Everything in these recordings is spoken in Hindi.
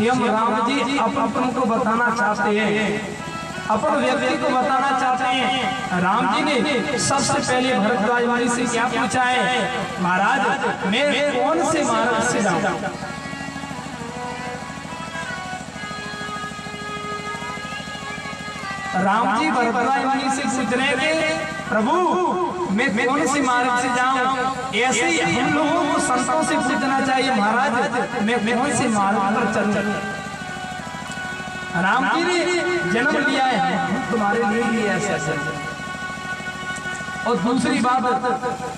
स्वयं राम जी अपन को बताना चाहते हैं, अपन व्यक्ति को बताना चाहते हैं। राम जी ने सबसे पहले भरद्वाज मुनि से क्या पूछा है, महाराज मैं कौन से मार्ग से जाऊं? राम जी भरद्वाज मुनि से पूछ रहे थे, प्रभु मैं कौन से मार्ग से जाऊं? ऐसे ही हम लोगों को संतों से पूछना चाहिए, महाराज मैं कौन से मार्ग पर चलूं? राम जी ने जन्म लिया है तुम्हारे लिए ही ऐसे। और दूसरी बात,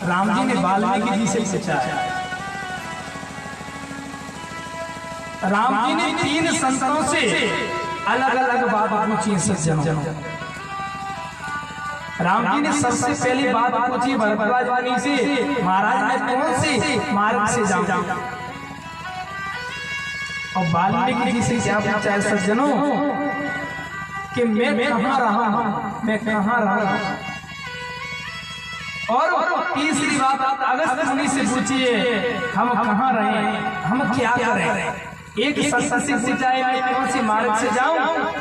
राम जी ने वाल्मीकि जी से पूछा है। राम जी ने 3 संतों से अलग अलग बात पूछी सज्जनों। राम जी ने सबसे पहली बात पूछी भरद्वाज मुनि से, महाराज मैं कौन से मार्ग से जाऊं? और वाल्मीकि जी से क्या पूछा है सज्जनों कि मैं कहाँ रहा हूं, मैं कहाँ रहा हूं। और तीसरी बात अगस्त्य मुनि से पूछिए, हम कहाँ रहे, हम क्या करें? एक संत से पूछा है मैं कौन से मार्ग से जाऊं,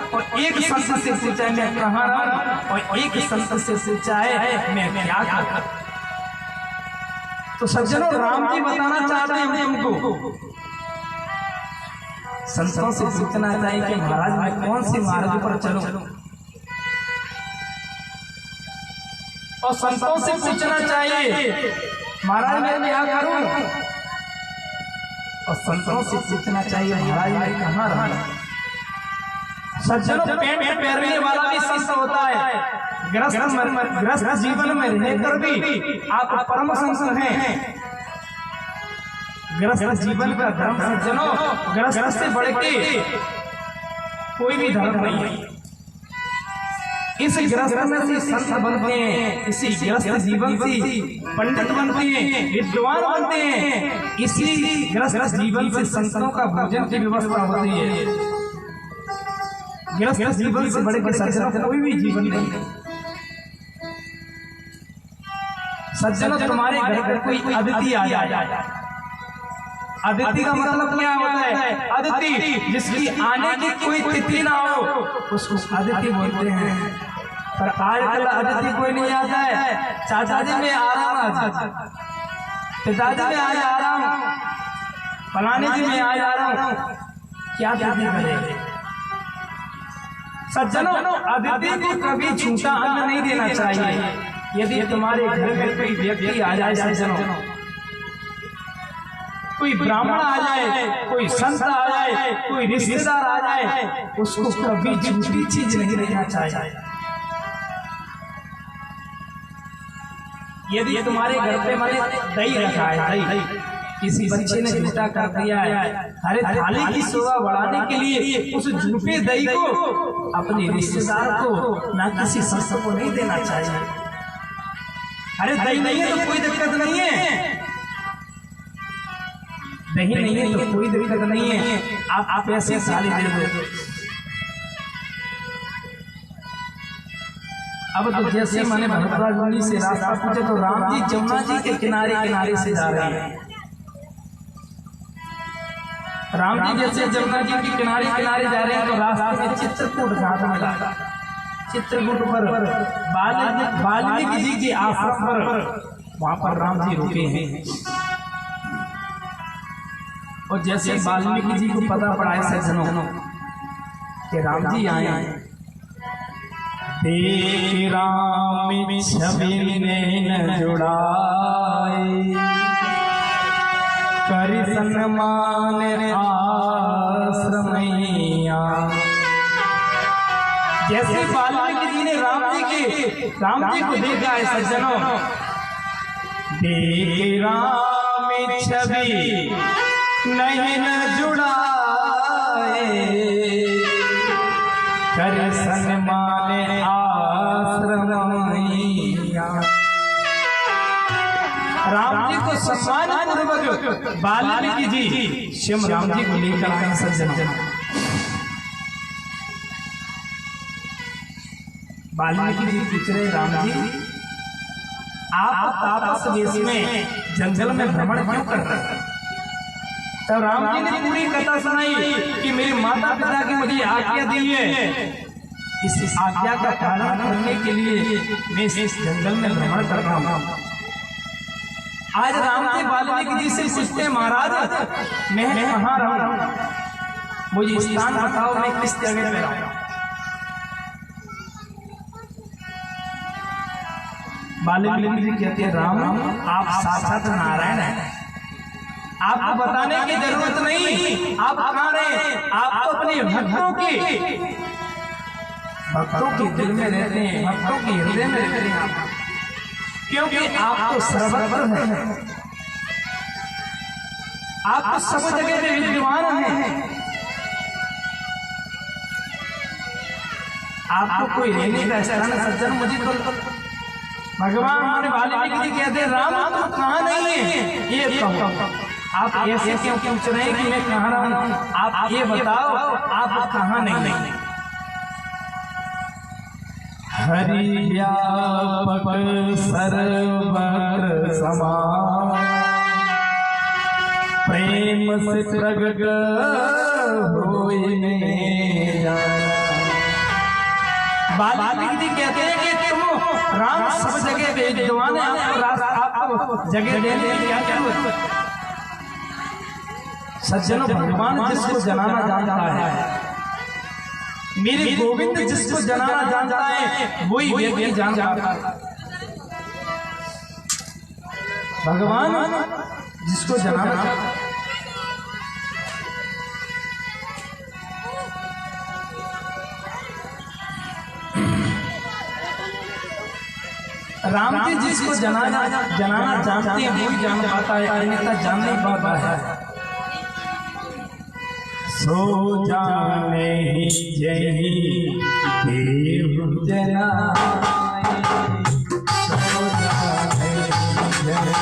और एक संत से पूछा है मैं कहाँ रहूं, और एक संत से पूछा है मैं क्या करूं। तो सज्जनों राम जी बताना चाहते हैं हमको, संतों से पूछना चाहिए कि महाराज मैं कौन से मार्ग पर चलूं, और संतों से पूछना चाहिए महाराज मैं क्या करूं, और संतों से पूछना चाहिए महाराज मैं कहाँ रहूं। सज्जनों पेट पहनने वाला भी संत होता है, ग्रस्त जीवन में रहकर भी आप परम संत हैं। ग्रस्त जीवन का धर्म सज्जनों, ग्रस्त से बढ़ के कोई भी धर्म नहीं है। इस ग्रस्त में से संत बनते हैं, इसी ग्रस्त जीवन से पंडित बनते हैं, विद्वान बनते हैं। इसी ग्रस्त जीवन से संतों का भोजन की व्यवस्था होती है। ग्रस्त जीवन से बढ़ के सज्जनों कोई भी जीवन नहीं। सज्जनों तुम्हारे घर पर कोई अतिथि आ जाए, अदिति का मतलब क्या होता है? अदिति जिसकी आने की कोई तिथि ना हो उसको अदिति बोलते हैं। पर आजकल अदिति कोई नहीं आता है। चाचा जी मैं आ रहा हूँ, आज पिताजी मैं आज आ रहा हूँ, फलाने जी मैं आज आ रहा हूँ, क्या तिथि करेंगे? सज्जनों अदिति को कभी छूटा अन्न नहीं देना चाहिए। यदि तुम्हारे घर में कोई व्यक्ति आ जाए सज्जनों, कोई ब्राह्मण आ जाए, कोई संत आ जाए, कोई रिश्तेदार आ जाए, उसको कभी झूठी चीज नहीं देना चाहिए। यदि तुम्हारे घर पे मैंने दही रखा है, दही किसी बच्चे ने झूठा कर दिया है, अरे थाली की शोभा बढ़ाने के लिए उस झूठे दही को अपने रिश्तेदार को ना किसी संत को नहीं देना चाहिए। अरे दही नहीं है तो कोई दिक्कत नहीं है, दही नहीं है तो कोई दिक्कत नहीं है, आप ऐसे थाली दे दो। अब तो जैसे मैंने भरद्वाज मुनि से रास्ता पूछा तो राम जी जमुना जी के किनारे किनारे से जा रहे हैं। राम जी जैसे जमुना जी के किनारे किनारे जा रहे हैं तो रास्ते में चित्रकूट घाट मिला। चित्रकूट पर वाल्मीकि जी के आश्रम पर वहां पर राम जी रुके हैं। और जैसे वाल्मीकि जी को पता पड़ा है सज्जनों कि राम जी आए हैं, देख राम छवि ने जुड़ाए, कर सन्मान आश्रमैया। जैसे वाल्मीकि जी ने राम जी को देखा है सज्जनों, देख राम छवि नयन जुड़ाए, कर सन्मान आश्रमैया। राम जी को सम्मान पूर्वक वाल्मीकि जी स्वयं राम जी को लेकर आए सज्जनों। वाल्मीकि जी पूछ रहे राम जी आप तापस वेश में जंगल में भ्रमण क्यों कर रहे हैं? तो राम जी ने पूरी कथा सुनाई कि मेरे माता पिता की मुझे आज्ञा दी है, इस आज्ञा का पालन करने के लिए मैं इस जंगल में भ्रमण कर रहा हूँ। आज राम जी वाल्मीकि जी से पूछते महाराज मैं कहाँ रहूं, मुझे स्थान बताओ, मैं किस जगह पे रहूं। वाल्मीकि जी कहते हैं राम आप साक्षात नारायण हैं, आपको बताने की जरूरत नहीं, आप कहाँ रहे, आप तो अपने भक्तों के दिल में रहते हैं, भक्तों के हृदय में रहते हैं, क्योंकि आप तो सर्वत्र हैं, आप तो सब जगह पे विद्यमान हैं, आपको कोई रहने का स्थान सज्जन मुझे तो भगवान हमारे वाल्मीकि जी कहते हैं राम तुम कहाँ नहीं है, ये कहो, आप ऐसे क्यों पूछ रहे हैं कि मैं कहाँ रहूं, आप ये बताओ आप कहाँ नहीं। हरि व्यापक सर्वत्र समान प्रेम से प्रगट होए मेरा। वाल्मीकि जी कहते हैं कि तुम राम सब जगह विद्यमान है, आपको जगह देने की क्या जरूरत। सज्जनों भगवान जिसको जनाना जानता है, मेरे गोविंद जिसको जनाना जानता है वही व्यक्ति जानता है। भगवान जिसको जनाना जानता है, राम जी जिसको जनाना जानते हैं वही जान पाता है, अन्यथा जान नहीं पाता है। सो जाने ही जही देव जनाए, सो जाने ही जही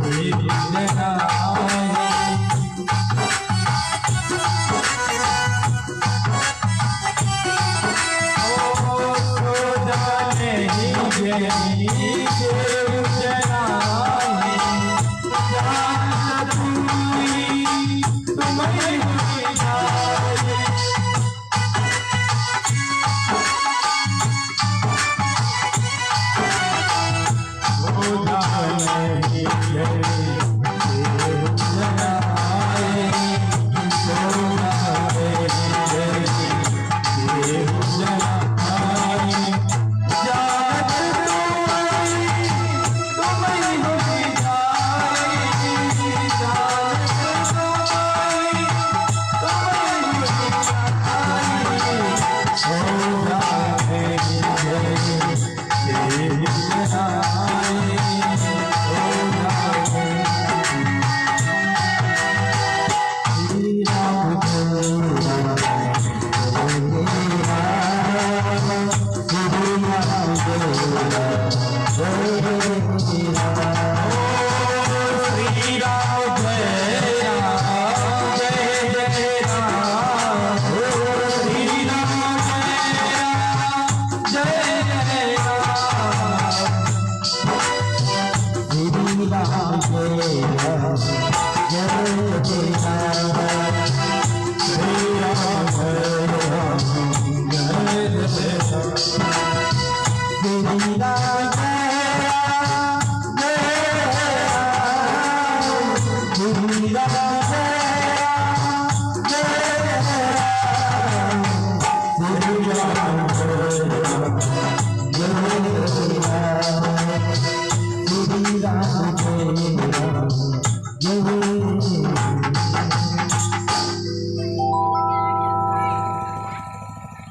देव जनाए। सो जाने ही जही देव जनाए, जान तुई तुम्हें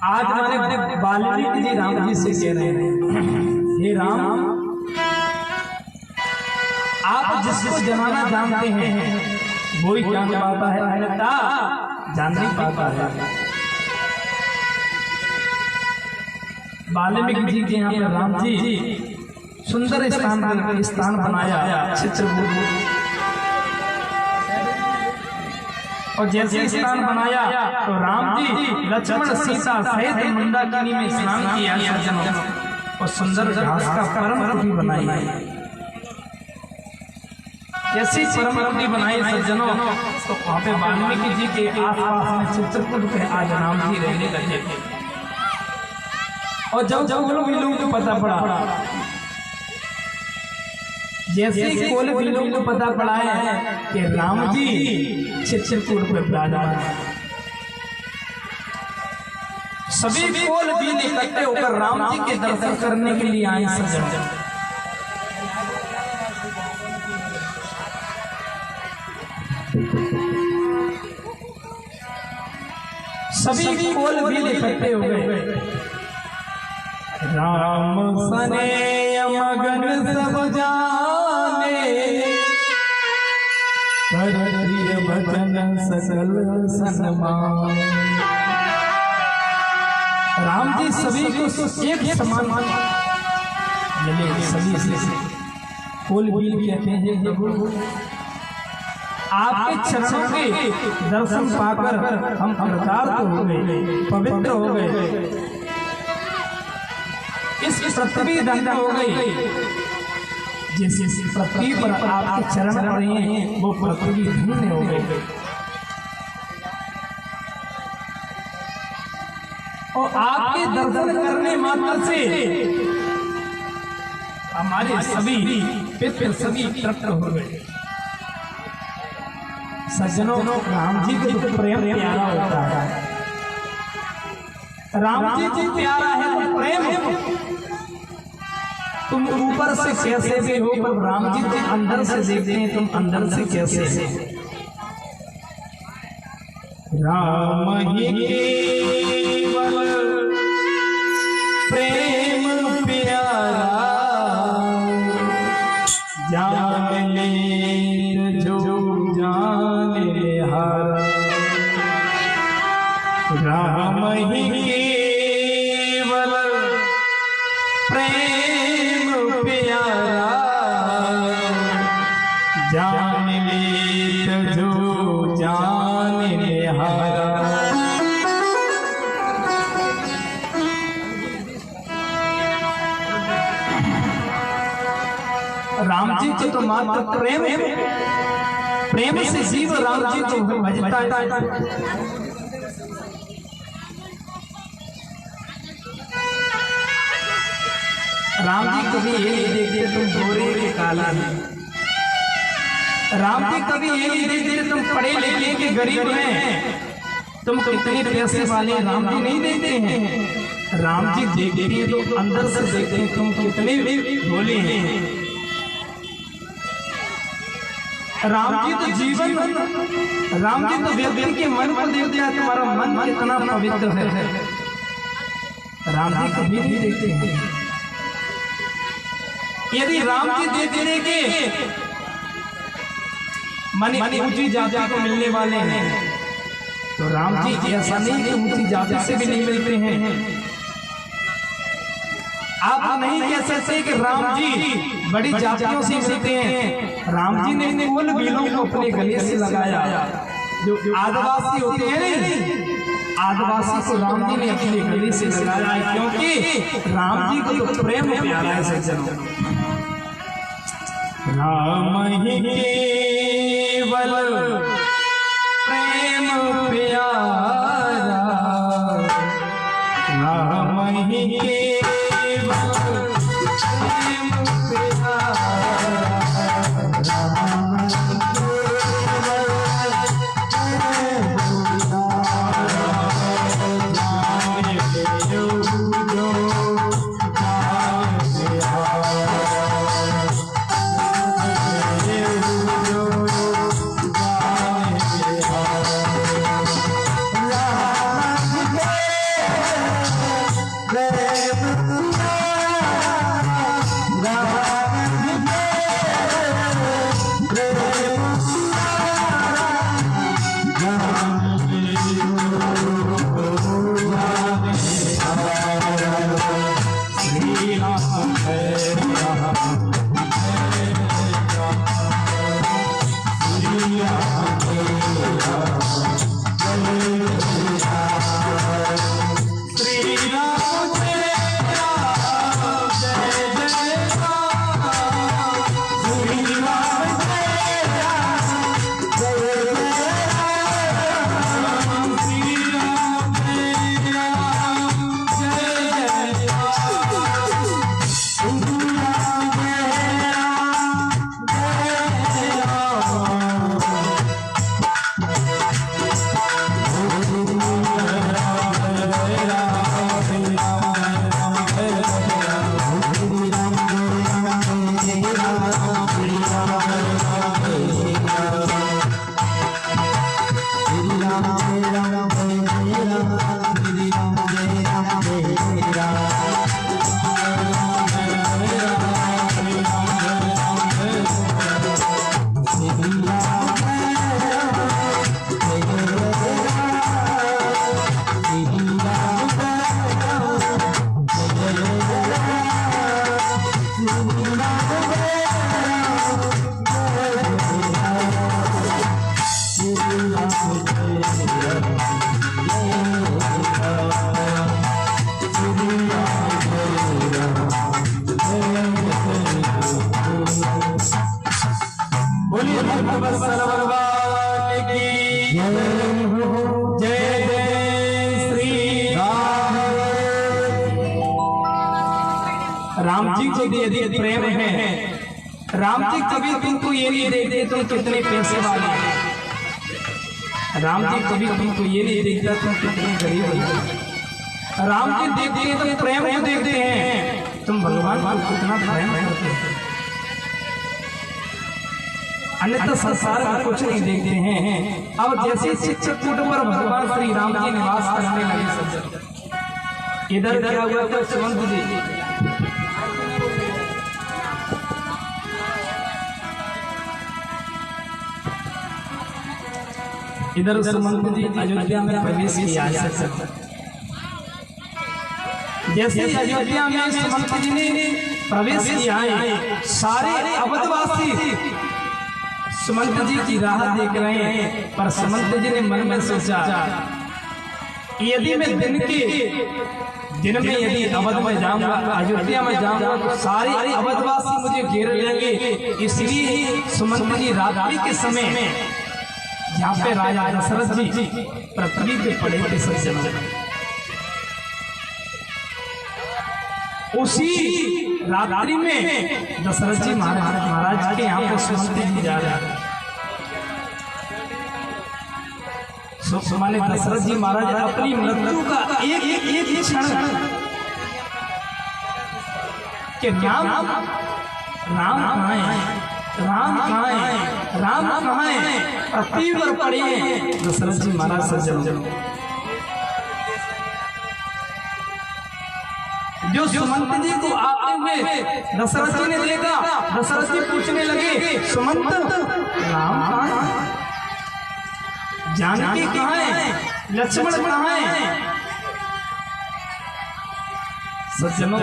आज हमारे वाल्मीकि जी राम जी से कह रहे हैं, हे राम आप जिसको जनाना जानते हैं वही जान पाता है, अन्यथा जान नहीं पाता है। वाल्मीकि जी के यहाँ पर राम जी सुंदर स्थान बनाया चित्रकूट, और जैसे स्थान बनाया तो राम जी लक्ष्मण सीता सहित मंदाकिनी में स्नान किया और सुंदर घास का परम भी बनाई। ऐसी परमपति बनाई सज्जनों, तो वहां पे वाल्मीकि जी के आसपास में चित्रकूट पे आज राम जी रहने लगे। और जब कोल को पता पड़ा, जैसे ही कोल को पता पड़ा है कि राम जी चित्रकूट पे विराजमान है, सभी कोल भी इकट्ठे होकर राम जी के दर्शन करने के लिए आए सज्जनों। सभी कोल भी इकट्ठे हो गए। राम सने मगन सब जाने, कर प्रिय वचन सकल सन्मान। राम जी सभी को एक समान मिले, सभी से कोल भी कहते हैं प्रभु आपके चरणों के दर्शन पाकर हम कृतार्थ हो गए, पवित्र हो गए, इस पृथ्वी धन्य हो गई। जिस पृथ्वी पर आपके चरण पड़े हैं वो पृथ्वी धन्य हो गई। और आपके दर्शन करने मात्र से हमारे सभी पितृ सभी तृप्त हो गए। सज्जनों, राम जी को तो प्रेम प्यारा होता है। राम जी को प्यारा है तो प्रेम है। तुम ऊपर से कैसे भी हो, पर राम जी के अंदर से देखते हैं, तुम अंदर से कैसे राम ही केवल प्रेम प्यारा, जान ले जो जान ले हारा। राम ही केवल प्रेम प्यारा, जान ले जो जान ले हारा। राम जी को तो मात्र प्रेम है, प्रेम से जीव राम जी को भजता है। राम जी कभी ये नहीं देखते तुम गोरे के काला हैं, राम जी कभी ये नहीं देखते तुम पढ़े लिखे के गरीब हैं, तुम कितने पैसे वाले, राम जी नहीं देखते हैं। राम जी देखते हैं तो अंदर से देखते हैं तुम कितने भोले हैं। राम जी तो जीवन, राम जी तो व्यक्ति के मन पर देखते हैं तुम्हारा मन कितना पवित्र है। राम जी कभी नहीं देखते हैं। यदि राम जी देखने के मन ऊंची जाति को मिलने वाले हैं, तो राम जी ऐसा नहीं कि ऊंची जाति से भी नहीं मिलते हैं। आप नहीं कह सकते कि राम जी बड़ी जातियों से मिलते हैं। राम जी ने कोल बीलों को अपने गले से लगाया। जो आदिवासी होते हैं, आदिवासी को राम जी ने अपने गले से लगाया है, क्योंकि राम जी को तो प्रेम प्यारा है सज्जनों। राम ही केवल प्रेम प्यारा, राम ही केवल प्रेम प्यारा, राम बोलिए भगवत भगवान की जय जय श्री राम। राम जी को भी यदि प्रेम है, राम जी कभी तुमको ये नहीं देखते तुम कितने पैसे वाले हैं। राम जी कभी तुमको ये नहीं देखता तुम कितने गरीब हो। राम जी देखते हैं तो प्रेम को देखते हैं, तुम भगवान को कितना प्रेम करते हैं। अन्यथा संसार में कुछ नहीं देखते हैं। अब जैसे चित्रकूट पर भगवान श्री राम जी निवास करने लगे सज्जन, इधर क्या हुआ था सुमंत जी, इधर सुमंत जी अयोध्या में प्रवेश किया। जैसे अयोध्या में सुमंत जी ने प्रवेश किया है, सारे अवधवासी सुमंत जी की राह देख रहे हैं। पर सुमंत जी ने मन में सोचा, यदि मैं दिन में यदि अवध में जाऊंगा, अयोध्या में जाऊंगा तो सारे अवधवासी मुझे घेर लेंगे। इसलिए सुमंत जी रात्रि के समय जहाँ पे राजा दशरथ जी पृथ्वी पे पड़े थे सज्जन, उसी रात्रि में दशरथ जी महाराज के यहाँ पे सुमंत जी जा रहे हैं। माने दशरथ जी महाराज अपनी मृत्यु का एक क्षण के राम कहाँ है, राम कहाँ है, राम कहाँ है, पृथ्वी पर पड़े हैं दशरथ जी महाराज सज्जन। जो सुमंत जी को आते हुए दशरथ जी ने देखा, दशरथ जी पूछने लगे, सुमंत राम कहाँ है, जानकी कहाँ है, लक्ष्मण कहाँ है। सज्जनों,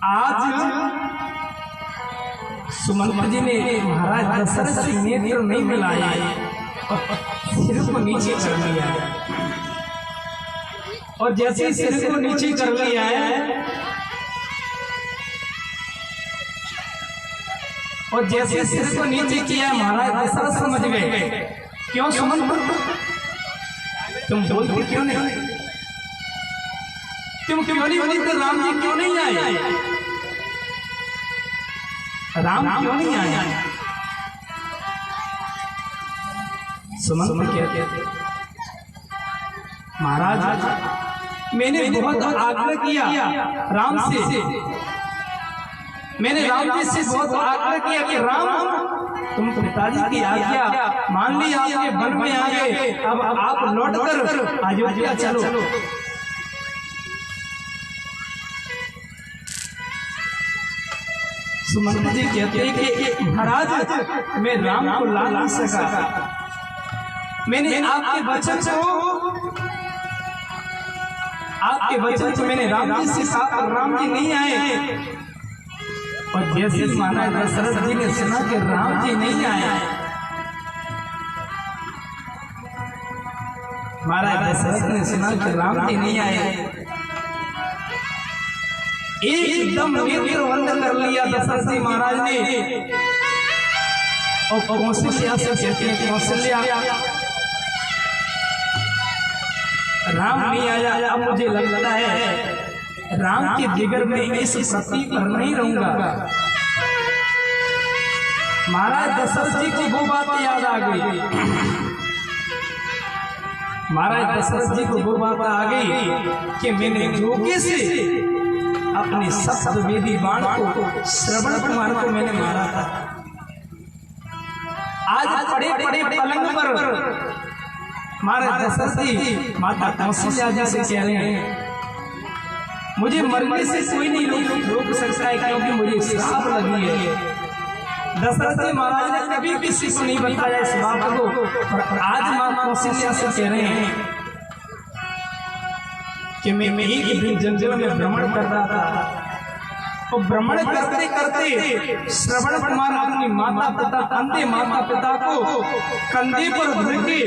आज सुमंत जी ने महाराज दशरथ से नेत्र नहीं मिलाया, सिर को नीचे कर लिया और जैसे ही सिर को नीचे कर लिया है और जैसे सिर को नीचे किया महाराज दशरथ समझ गए, क्यों सुमंत तुम बोलते क्यों नहीं, तुम क्यों नहीं बोलते, राम जी क्यों नहीं आए, राम क्यों नहीं आया। सुमंत कहते, महाराज मैंने बहुत आग्रह किया राम से, मैंने राम जी से बहुत आग्रह किया कि राम तुम पिताजी की आज्ञा मान ली, आपके वन में आ गए, अब आप लौट कर अयोध्या चलो। सुमंत जी कहते हैं कि महाराज मैं राम को ला नहीं सका, मैंने आपके वचन को मैंने राम जी से कहा, राम जी नहीं आए। और जैसे महाराज दशरथ जी ने सुना कि राम जी नहीं आए, महाराज दशरथ ने सुना कि राम जी नहीं आए, एकदम नेत्र बंद कर लिया दशरथ जी महाराज ने। और कौशल्या से कहते हैं, कौशल्या राम नहीं आया, अब मुझे लगता है राम के जिगर में इस पृथ्वी पर नहीं रहूंगा। महाराज दशरथ जी को वो बात याद आ गई, महाराज दशरथ जी को वो बात आ गई कि मैंने धोखे से अपने सप्तवेदी बाण को श्रवण कुमार को मैंने मारा था। आज पड़े पड़े पलंग पर महाराज दशरथ जी माता कौशल्या जी से कह रहे हैं, मुझे मरने से कोई नहीं रोक सकता है क्योंकि मुझे श्राप लगी है। दशरथ जी महाराज ने कभी किसी को नहीं बताया इस बात को, और आज मां कौशल्या से कह रहे हैं कि मैं एक दिन जंगल में भ्रमण कर रहा था, तो भ्रमण करते करते श्रवण कुमार अपनी माता पिता अंधे माता पिता को कंधे पर धर के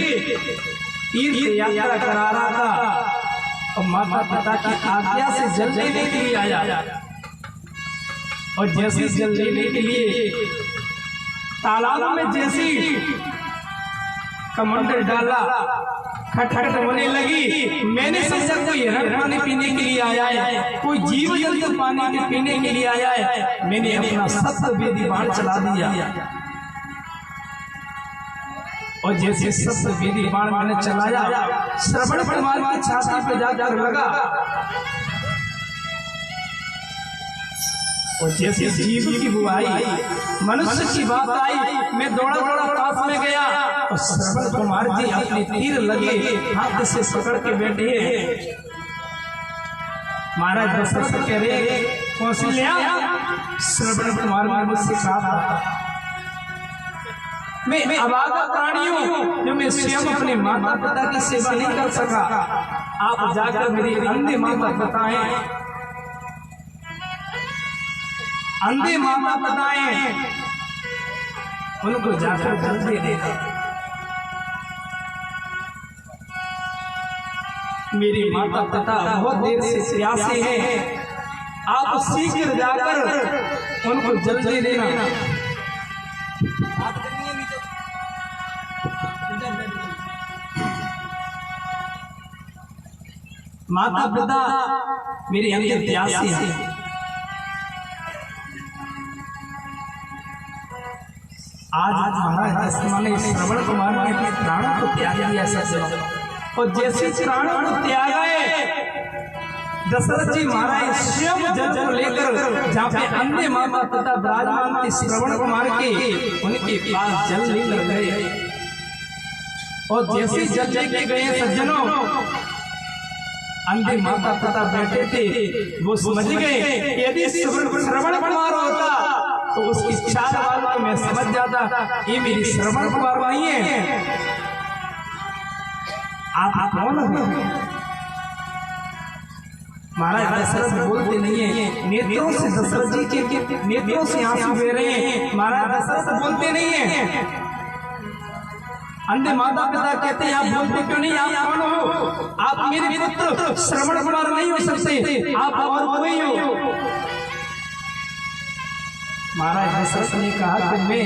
तीर्थ यात्रा करा रहा था और माता पिता की आज्ञा से जल लेने के लिए आया। और जैसे जल लेने के लिए तालाब में जैसी कमंडल डाला, खटखट होने लगी। मैंने सोचा कोई हिरण पानी पीने के लिए आया है, कोई जीव जंतु पानी के पीने के लिए आया है। मैंने अपना सप्त वेदी बाण चला दिया और जैसे सप्त वेदी बाण मैंने चलाया, श्रवण कुमार की छाती पे जाकर लगा और जैसे जीव की बुआई मनुष्य की बात आई, मैं दौड़ा दौड़ा पास में गया और श्रवण कुमार जी अपने तीर लगे हाथ से पकड़ के बैठे। महाराज दशरथ कह रहे कौशल्या, श्रवण कुमार ने मुझसे कहा मैं अभागा प्राणी हूं, जो मैं स्वयं अपने माता पिता की सेवा नहीं कर सका। आप जाकर मेरी अंधे माता पिताएं, अंधे माता पिताएं, उनको जाकर जल दे देगा। मेरे माता पिता बहुत देर से प्यासे हैं, आप शीघ्र जाकर उनको जल दे देना। माता पिता मेरे अंदर प्यासे हैं, आज महाराज ने श्रवण कुमार ने अपने प्राणों को त्याग दिया सच। और जैसे प्राणों को त्यागे दशरथ जी महाराज स्वयं जल को लेकर जहाँ पे अन्य माता पिता विराजमान थे श्रवण कुमार के, उनके पास जल लेकर गए। और जैसे जल लेके गए सज्जनों, अंधे माता पिता बैठे थे, वो समझ गए यदि श्रवण कुमार होता तो उसकी चार बार को मैं समझ जाता ये मेरी श्रवण कुमार भाई है। आप कौन हो? महाराज दशरथ बोलते नहीं है, नेत्रों से दशरथ जी के नेत्रों से आंसू बह रहे हैं। महाराज दशरथ बोलते नहीं है। अंधे माता पिता कहते हैं आप बोलते क्यों नहीं? आप कौन हो? आप मेरे पुत्र श्रवण कुमार नहीं हो सकते, आप और कोई हो। महाराज दशरथ ने कहा कि मैं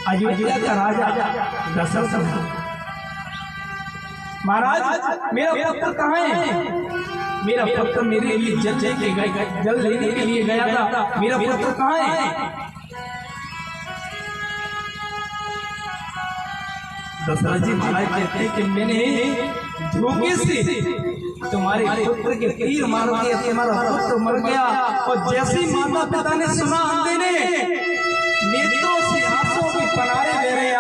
अयोध्या का राजा दशरथ हूं। महाराज मेरा पुत्र कहाँ है? मेरा पुत्र मेरे लिए जल लेने के लिए गया था, मेरा पुत्र कहाँ है? दशरथ जी महाराज कहते हैं कि मैंने धोखे से तुम्हारे पुत्र के तीर मार के तुम्हारा पुत्र मर गया। और जैसी माता पिता ने सुना, अंधे ने नेत्रों से आंसू की पनारे बह रहे।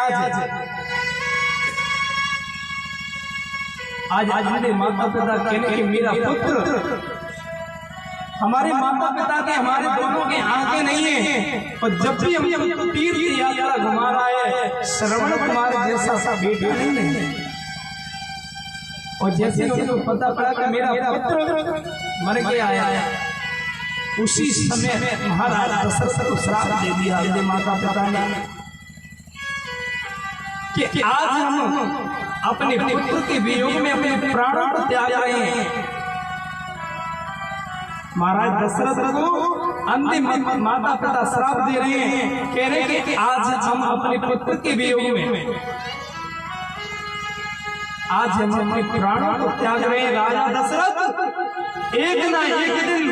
आज हमारे माता पिता कहने कि मेरा पुत्र, हमारे माता पिता के हमारे दोनों के आंखें नहीं है। और जब भी हम तीर की यात्रा घुमा रहा है, श्रवण कुमार जैसा बेटा नहीं है। और जैसे उनको पता पड़ा कि मेरा पुत्र मर गया है, उसी समय महाराज दशरथ को श्राप दे दिया अपने माता पिता ने कि आज हम अपने पुत्र के वियोग में अपने प्राणों को त्याग रहे हैं। महाराज दशरथ को अंधे माता पिता श्राप दे रहे हैं, कह रहे हैं कि आज हम अपने पुत्र के वियोग में, आज हम अपने प्राणों को त्याग रहे हैं। राजा दशरथ, एक ना एक दिन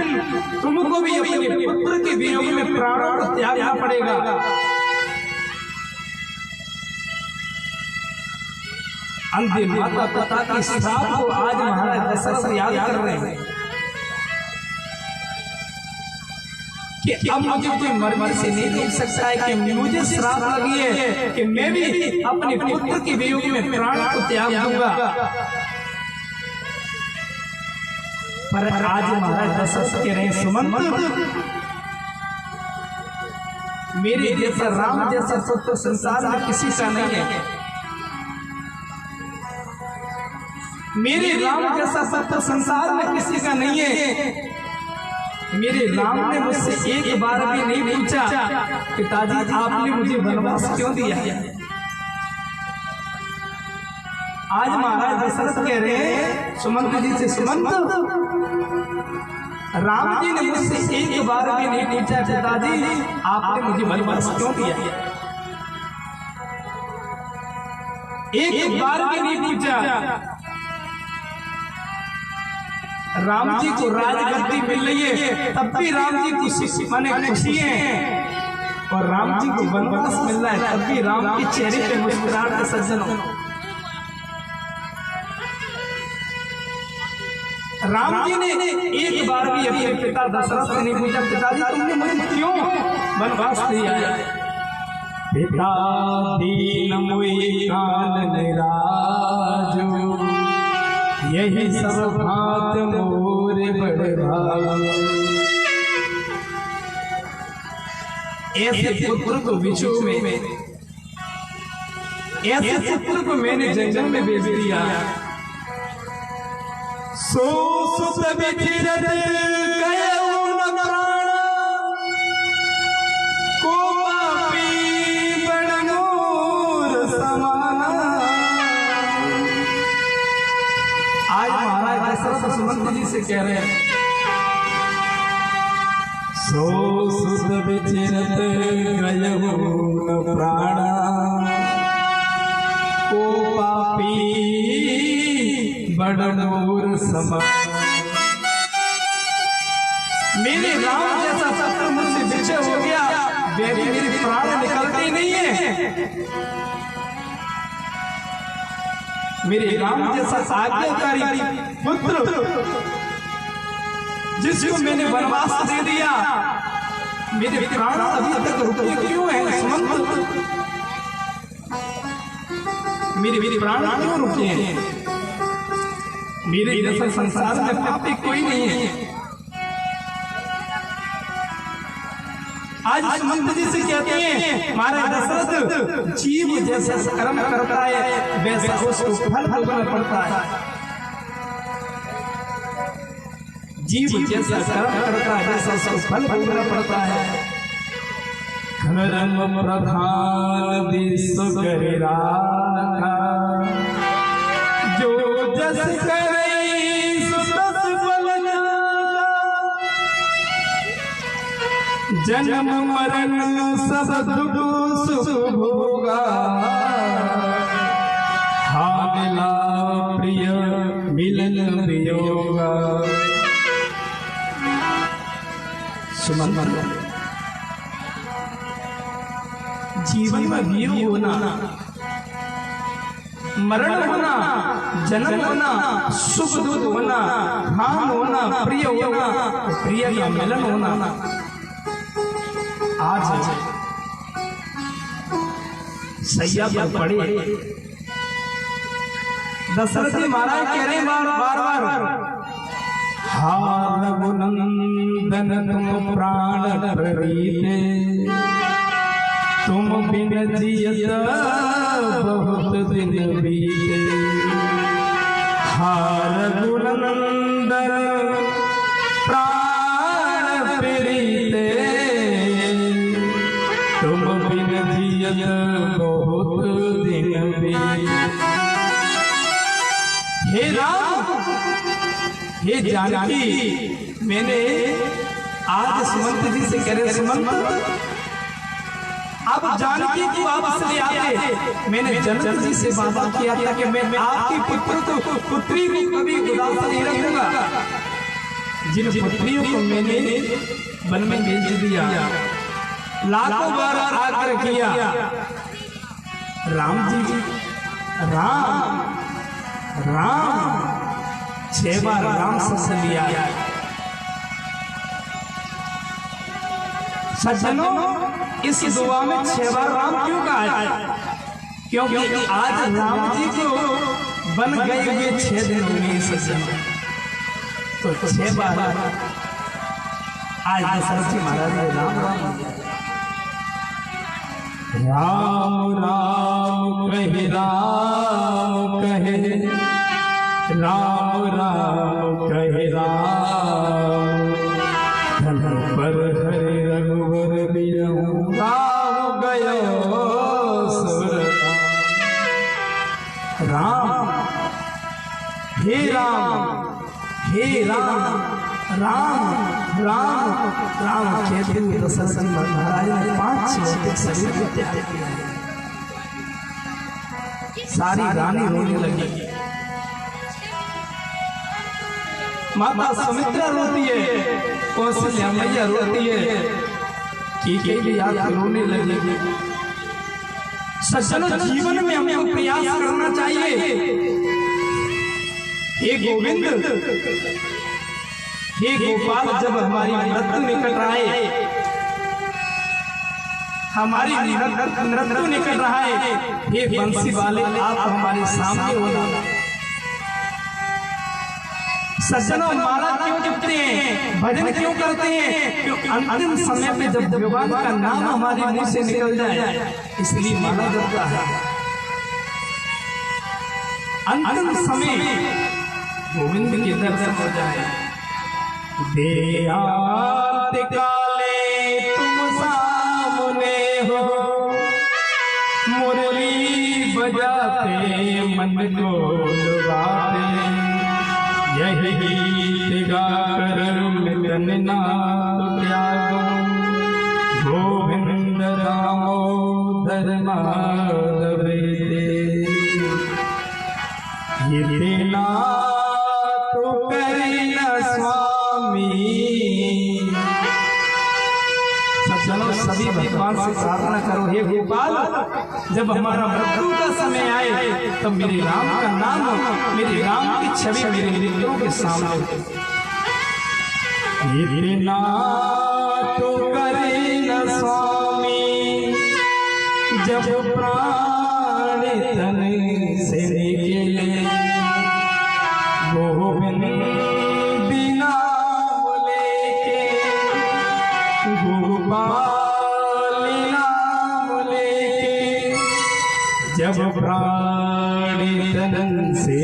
तुमको भी अपने पुत्र के वियोग में प्राणों को त्यागना पड़ेगा। अंधे माता पिता की श्राप को आज महाराज दशरथ याद कर रहे हैं कि अब मुझे कोई मर्जी से नहीं रोक सकता है कि मुझे श्राप लगी है कि मैं भी अपने पुत्र के वियोग में प्राण को त्याग दूंगा। पर आज महाराज दशरथ कह रहे हैं, सुमंत, मेरे जैसा राम जैसा पुत्र संसार में किसी का नहीं है। मेरे राम जैसा पुत्र संसार में किसी का नहीं है। मेरे राम ने मुझसे एक बार भी नहीं पूछा पिताजी आपने मुझे वनवास क्यों दिया। आज महाराज दशरथ कह रहे हैं सुमंत जी से, सुमंत राम जी ने मुझसे एक बार भी नहीं पूछा पिताजी आपने मुझे वनवास क्यों दिया। एक बार भी नहीं पूछा। राम जी को राजगद्दी मिल रही है तब भी राम जी खुशी माने खुशी है, और राम जी को वनवास मिल रहा है तब भी राम के चेहरे पे मुस्कुराहट है। सज्जनों, राम जी ने एक बार भी अपने पिता दशरथ से नहीं पूछा पिताजी तुमने मुझे क्यों वनवास दिया। पिता दीन मुई कान निराजो, यही सब भात मोरे बड़े भाग। ऐसे पुत्र को विछो में, ऐसे पुत्र को मैंने जंगल में भेज दिया। सो सुत विचिरत कयऊ न प्राण, को पापी बड़ मोर समाना। आज महाराज दशरथ सुमंत जी से कह रहे हैं सो सुत विचिरत कयऊ न प्राण, को पापी बड़ मोर समान। मेरे राम जैसा पुत्र मुझसे विछे हो गया, मेरे प्राण निकलते ही नहीं है। मेरे राम जैसा आज्ञाकारी पुत्र जिसको मैंने वनवास दे दिया, मेरे प्राण अभी तक रुके क्यों है। सुमंत, मेरे प्राण क्यों रुके हैं। मेरे जैसा संसार में पापी कोई नहीं है। आज सुमंत जी से कहते हैं महाराज दशरथ जीव जैसा कर्म करता है वैसा उसको फल भोगना पड़ता है। जीव जैसा कर्म करता है वैसा उसको फल भोगना पड़ता है। कर्म प्रधान विश्व गहिरा, जो जस करे सुतस फल, जन्म मरण सब दुख सुख भोगा। हाँ मिला प्रिय मिलन वियोगा। सुमंत, जीवन में वीर होना, मरण होना, जन्म होना, सुख दुख होना, हान होना, प्रिय होना, प्रिय का मिलन होना। आज सैया पर पड़े दशरथ जी महाराज कह रहे बार बार हार रघुनंदन तुम प्राण प्रणीते, तुम बिन जियत बहुत दिन बीते। हार रघुनंदन प्राण प्रीते, तुम बिन जियत बहुत दिन बीते। हे राम, हे जानकी, मैंने आज सुमंत जी से कह रहे सुमंत आप जानकी को वापस ले आते। मैंने जनक जी से वादा किया था कि मैं आपकी पुत्र को पुत्री को कभी उदास नहीं रखूंगा। जिन पुत्रियों को मैंने वन में भेज दिया, लाखों बार आकर किया, राम जी राम राम 6 बार राम शब्द लिया। सज्जनों, इस दुआ में 6 बार राम क्यों कहा है? क्योंकि आज राम जी को बन गए हुए 6 दिन हुए सज्जनों, तो 6 बार आज दशरथ जी महाराज ने राम राम राम कहे, राम कहे, राम राम कहे, राम राम हे राम हे राम राम राम राम कहते हुए दशरथ जी महाराज ने 5 लौकिक शरीर को त्याग किया। सारी रानी रोने लगी, माता सुमित्रा रोती है, कौशल्या मैया रोती है, कि आप रोने लगे। सज्जनों, जीवन में हमें प्रयास करना चाहिए। हे गोविंद, हे गोपाल, जब हमारी मृत्यु निकट रहा है, हमारी मृत्यु निकट रहा है, हे बंसी वाले आप हमारे सामने हो जाना। सज्जनों, माला क्यों जपते हैं, भजन क्यों करते हैं? क्योंकि अंतिम समय में जब भगवान का नाम हमारे मुंह से निकल जाए, इसलिए माला जपता है। अंतिम समय गोविंद के दर्शन हो जाए। देहांत काले तुम सामने हो, मुरली बजाते मन को लुभाते, यही गीत गाकर मिलन नाम त्यागो, गोविंद दामोदर माधव रे। ये ना तो करेना स्वामी। सज्जनों, सभी भगवान से प्रार्थना करो, हे गोपाल, जब हमारा मृत्यु का समय आए तब मेरे राम का नाम, मेरे राम की छवि मेरे नेत्रों के सामने। इतना तो करे न स्वामी, जब प्राण तन से निकले, गोविंद बिना लेके, गोपाल नाम लेके, जब प्राण तन से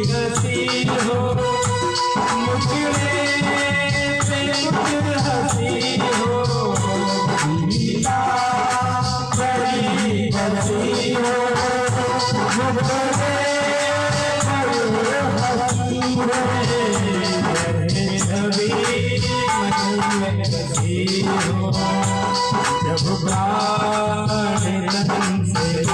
हसी हो मुखड़े पे कुछ हसी हो गीता बड़ी हसी हो मुखड़े हसी हो छवि मन में बसी हो जब प्राण तन से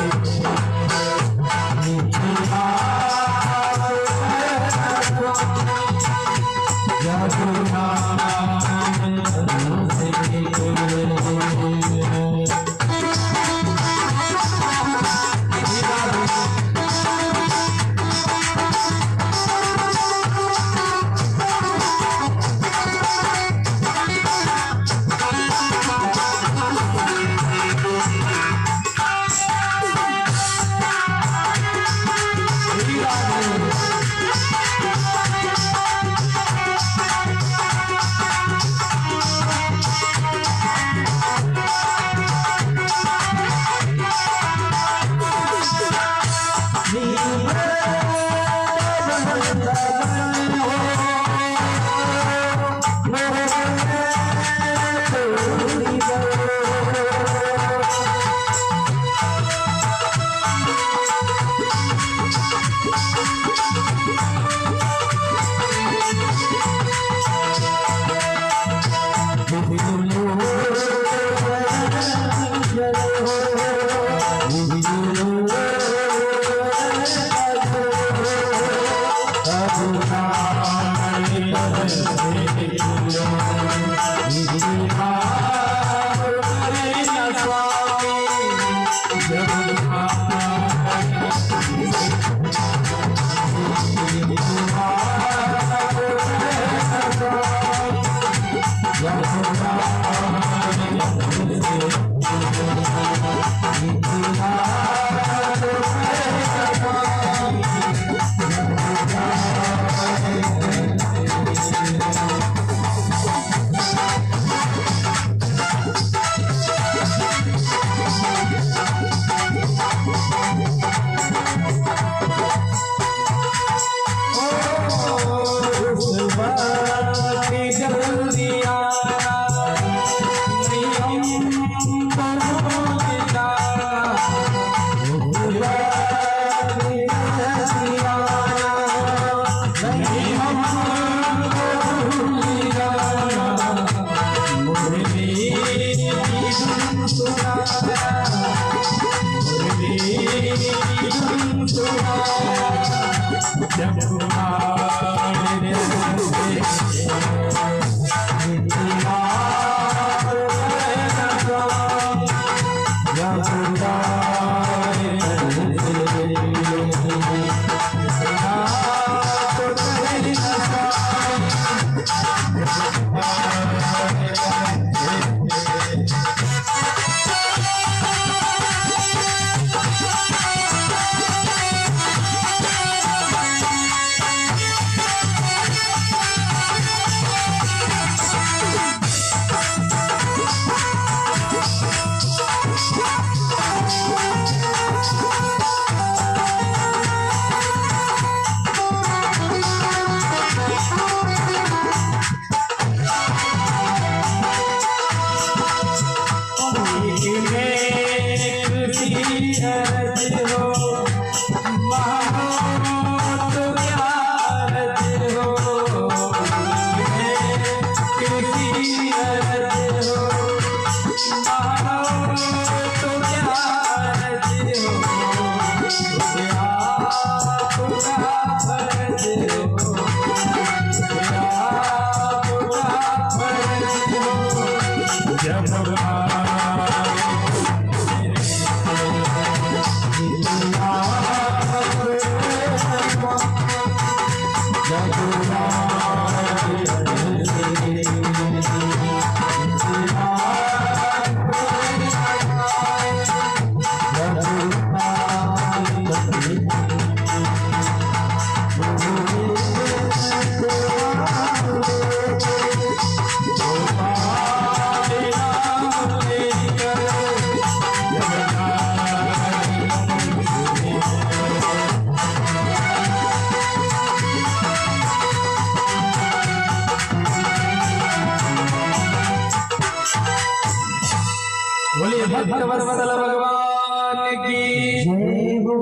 भक्तवत्सल भगवान की जय हो।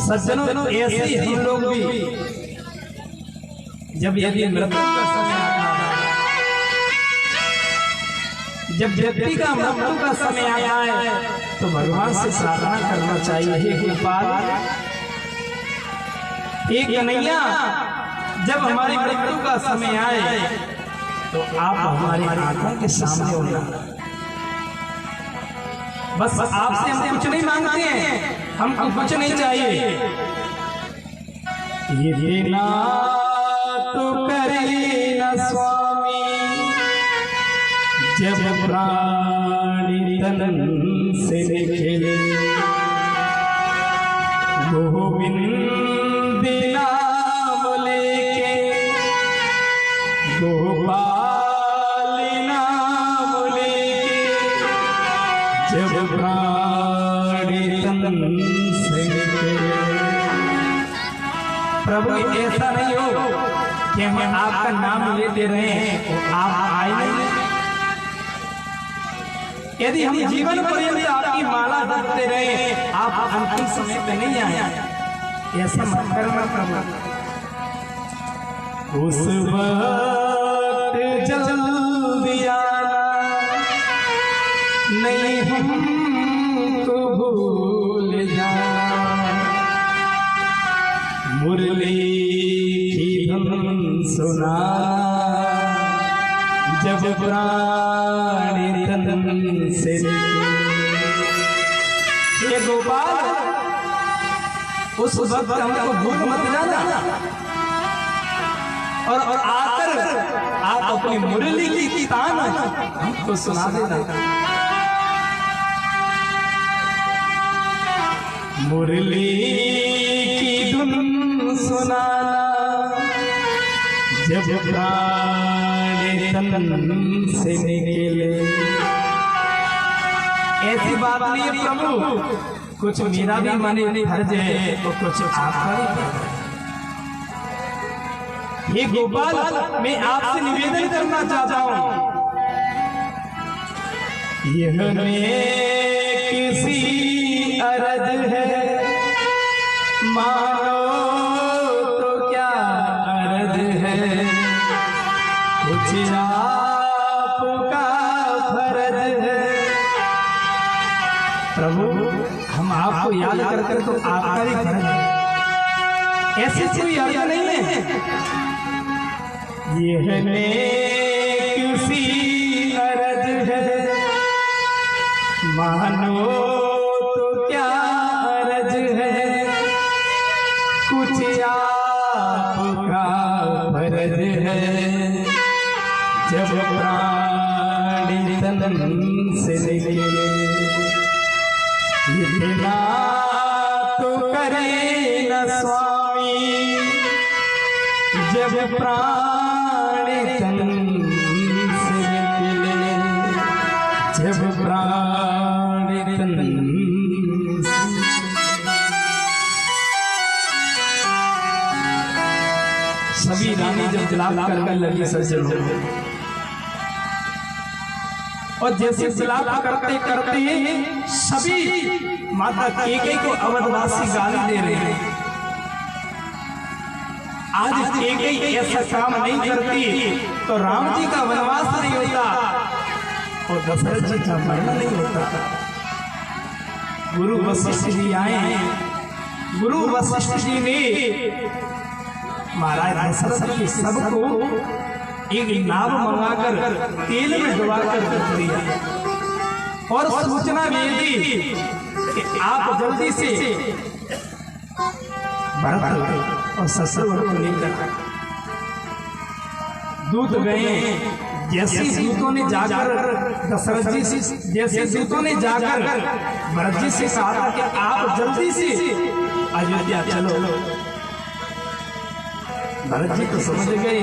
सज्जनों, ऐसे ही हम लोग भी जब यदि मृत्यु का समय आता है, जब व्यक्ति का मृत्यु का समय आता है, तो भगवान से प्रार्थना करना चाहिए, हे गोपाल, हे कन्हैया, जब हमारी मृत्यु का समय आए तो आप हमारी आंखों के सामने होना। बस आपसे हम कुछ नहीं मांगते हैं, हमको कुछ नहीं चाहिए, ये देना तो करे न स्वामी, जब प्राणी तन से निकले, गोविंद नाम लेके, गोपाल नाम लेके, जब प्राणी तन से निकले। प्रभु, ऐसा नहीं हो कि हम आपका नाम लेते रहे हैं और आप आए नहीं। यदि हम जीवन पर्यंत आपकी माला धरते रहे, आप अंतिम समय पे नहीं आए, ऐसा मत करना प्रभु। उस वक्त जल्दी आना, नहीं हमको भूल जाना, मुरली की धुन सुनाना, जब प्राणी तन से निकले। हे गोपाल, उस वक्त हमको भूल मत जाना, और आकर आप अपनी मुरली की तान हमको सुना देना। मुरली की धुन सुनाना, जब प्राणी तन से निकले। ऐसी बात नहीं है प्रभु, कुछ मेरा भी मन फर्ज है और कुछ आपका भी फर्ज है। ये गोपाल, मैं आपसे निवेदन करना चाहता हूं, यह किसी अर्ज है, मानो तो क्या अर्ज है, कुछ आपका फर्ज है। प्रभु, हम आपको याद करते तो आपका भी फर्ज है, ऐसे कोई अर्ज नहीं है। यह किसी अर्ज है, मानो तो क्या अर्ज है, कुछ आपका फर्ज है, जब प्राणी तन से निकले। इतना तो करे न स्वामी, जब प्राणी तन से निकले, जब प्राणी तन से। सभी रानी जब विलाप करने लगी सज्जन, और जैसे विलाप करते करते सभी माता केकई को अवधवासी गाली दे रहे हैं। आज केकई ऐसा काम नहीं करती तो राम जी का वनवास नहीं होता और दशरथ जी का मरण नहीं होता। गुरु वशिष्ठ जी आए, गुरु वशिष्ठ जी ने महाराज दशरथ जी सबको एक नाव मंगाकर तेल में डुबाकर रख दिया और सूचना भेज दी कि आप जल्दी से भरत और शत्रुघ्न को लेकर। दूत गए, जैसे दूतों ने जाकर दशरथ जी से, जैसे दूतों ने जाकर भरत जी से कहा कि आप जल्दी से अयोध्या चलो। भरत जी तो समझ गए,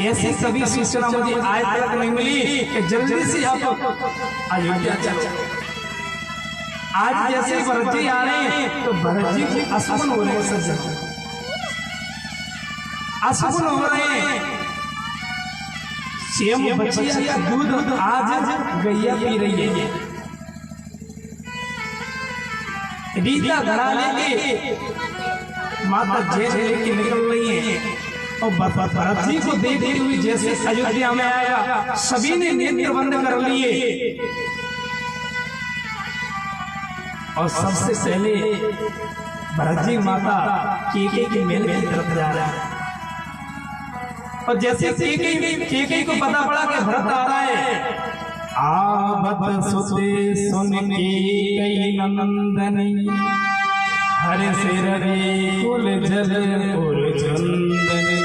ऐसी कभी सूचना मुझे आज तक नहीं मिली कि जल्दी से आप अयोध्या चलो। आज जैसे भरत जी आ रहे हैं तो भरत जी अशुभन हो रहे हैं, सज्जन अशुभन हो रहे हैं। सेम बच्चिया का दूध आज गैया पी रही है। रीता घड़ा लेके माता जेल लेके निकल रही है और भरत जी को देखते हुए जैसे अयोध्या में आया सभी ने नेत्र बंद कर लिए और सबसे पहले भरत जी माता केके के मेल की तरफ जा रहा है। और जैसे केके को पता पड़ा कि भरत आ रहा है, आवत सुते सुन के कई नंदनी हरे सिर रे कुल जल और चंदनी।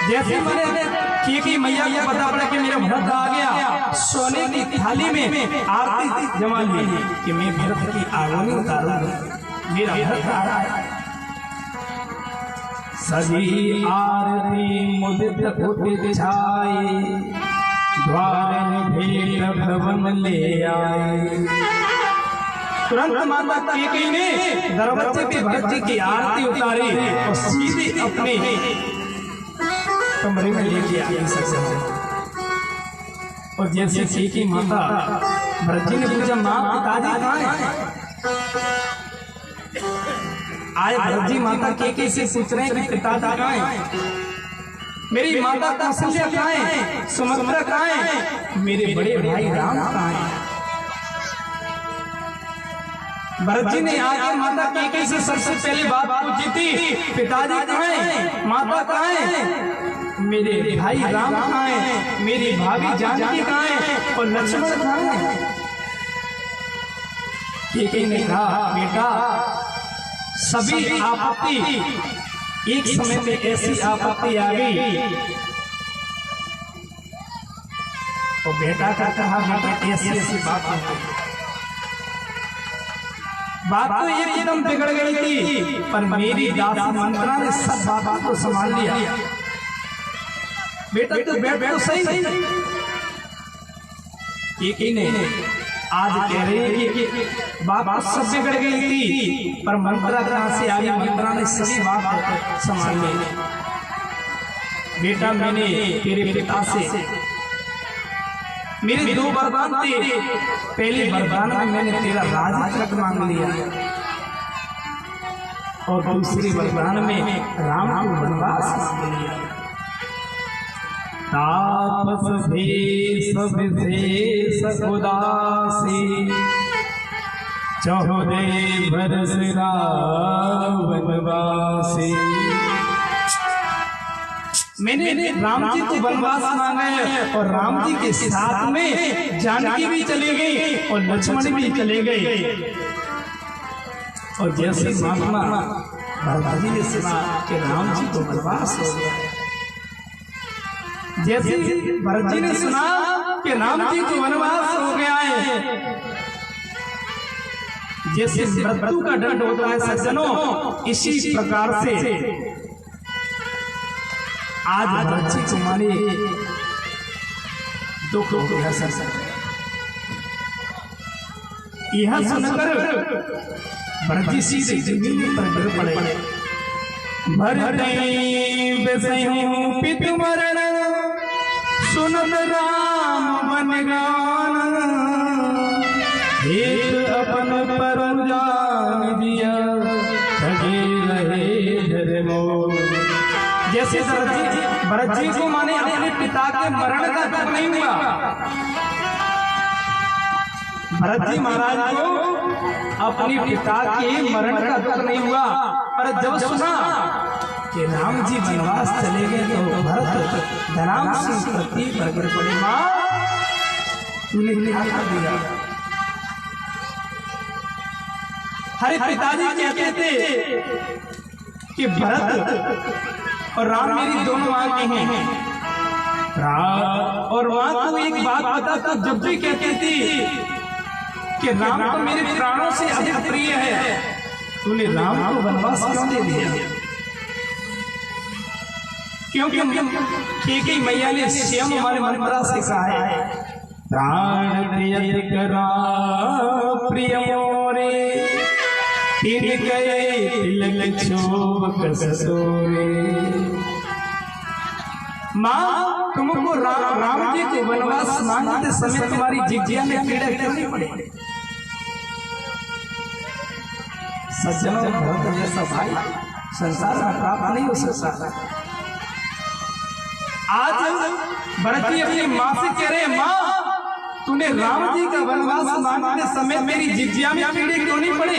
जैसे मैंने केके मैया को पता पड़ा कि मेरा भरत आ गया, सोने की थाली में आरती जमा ली कि मैं भरत की आगोनी उतारूंगा, मेरा भरत आ रहा है। सभी आरती मुदित उठ छाए, द्वार भेंट भवन ले आए। तुरंत माता केके ने दरवाजे पे भरत जी की आरती उतारी और सीधे अपने कमरे में लेके आ गई। और जैसे केके माता भरत जी ने पूछा, माँ पिताजी कहाँ है? आज भरत जी माता केके से पूछ रहे हैं कि पिताजी कहाँ है? मेरी माता कौशल्या कहाँ है? सुमित्रा कहाँ है? मेरे बड़े भाई राम कहाँ है? भरत जी ने आगे माता केके से सबसे पहले बात पूछी थी, पिताजी कहाँ है? माता कहाँ है? मेरे भाई राम कहाँ है? मेरी भाभी जानकी कहाँ है? और लक्ष्मण कहाँ है? केके ने कहा, बेटा सभी आपत्ति एक समय में ऐसी आपत्ति आ गई। तो बेटा का कहा, बेटा ऐसी बात तो एकदम बिगड़ गई थी, पर मेरी दासी मंत्रा ने सब बात को संभाल लिया। बेटा तो बैठ तो सही। केके ने आज कह रही है कि बात तो सब बिगड़ गई थी, पर मंत्रा कहाँ से आ गई? मंत्रा ने सभी बात संभाल ली। बेटा मैंने तेरे पिता से मेरे 2 वरदान थे। पहले वरदान में मैंने तेरा राजतिलक मांग लिया और दूसरे वरदान में राम को वनवास मांग लिया। तापस भेष विशेष उदासी 14 बरस वनवासी। मैंने राम जी को वनवास मांगा है और राम जी के साथ में जानकी भी चले गई और लक्ष्मण भी चले गए। और जैसे महात्मा भरत जी ने सुना कि राम जी को वनवास हो गया, जैसे भरत जी ने सुना कि राम जी को वनवास हो गया है, जैसे मृत्यु का दंड होता है सज्जनों, इसी प्रकार से आज भरत जी को माने दुख हो गया। यह सुनकर भरत जी सीधे जमीन पर गिर पड़े। भरत पितु मरण सुनत राम बन गान, एक अपन पर जान दिया ठगे रहे धर्मो। जैसे भरत जी को माने अपने पिता के मरण का दुख नहीं हुआ, भरत जी महाराज को अपने पिता के मरण का दुख नहीं हुआ, पर जब सुना कि राम जी वनवास चले गए तो भरत धनाम सिंह प्रति प्रकट पड़े। मां तूने क्या दिया? हरे पिताजी कहते थे कि भरत और राम मेरी दोनों आंखें हैं, और मां को एक बात बता, तो जब भी कहती थी कि राम तो मेरे प्राणों से अधिक प्रिय है, तूने राम को वनवास क्यों दे दिया? क्योंकि केके मैया ने स्वयं हमारे मंत्रा से कहा है, प्राण प्रिय मोरे तिल गए तिलक छोड़ कसोरे। माँ तुमको राम जी को वनवास मांगते समय तुम्हारी जिज्ञा में पीड़ा क्यों नहीं पड़ी? सज्जनों, भक्त जैसा भाई संसार में प्राप्त नहीं हो सकता। आज भरत जी अपनी माँ से कह रहे, माँ तूने राम जी का वनवास मांगते समय मेरी जिज्ञा में पीड़े क्यों नहीं पड़े?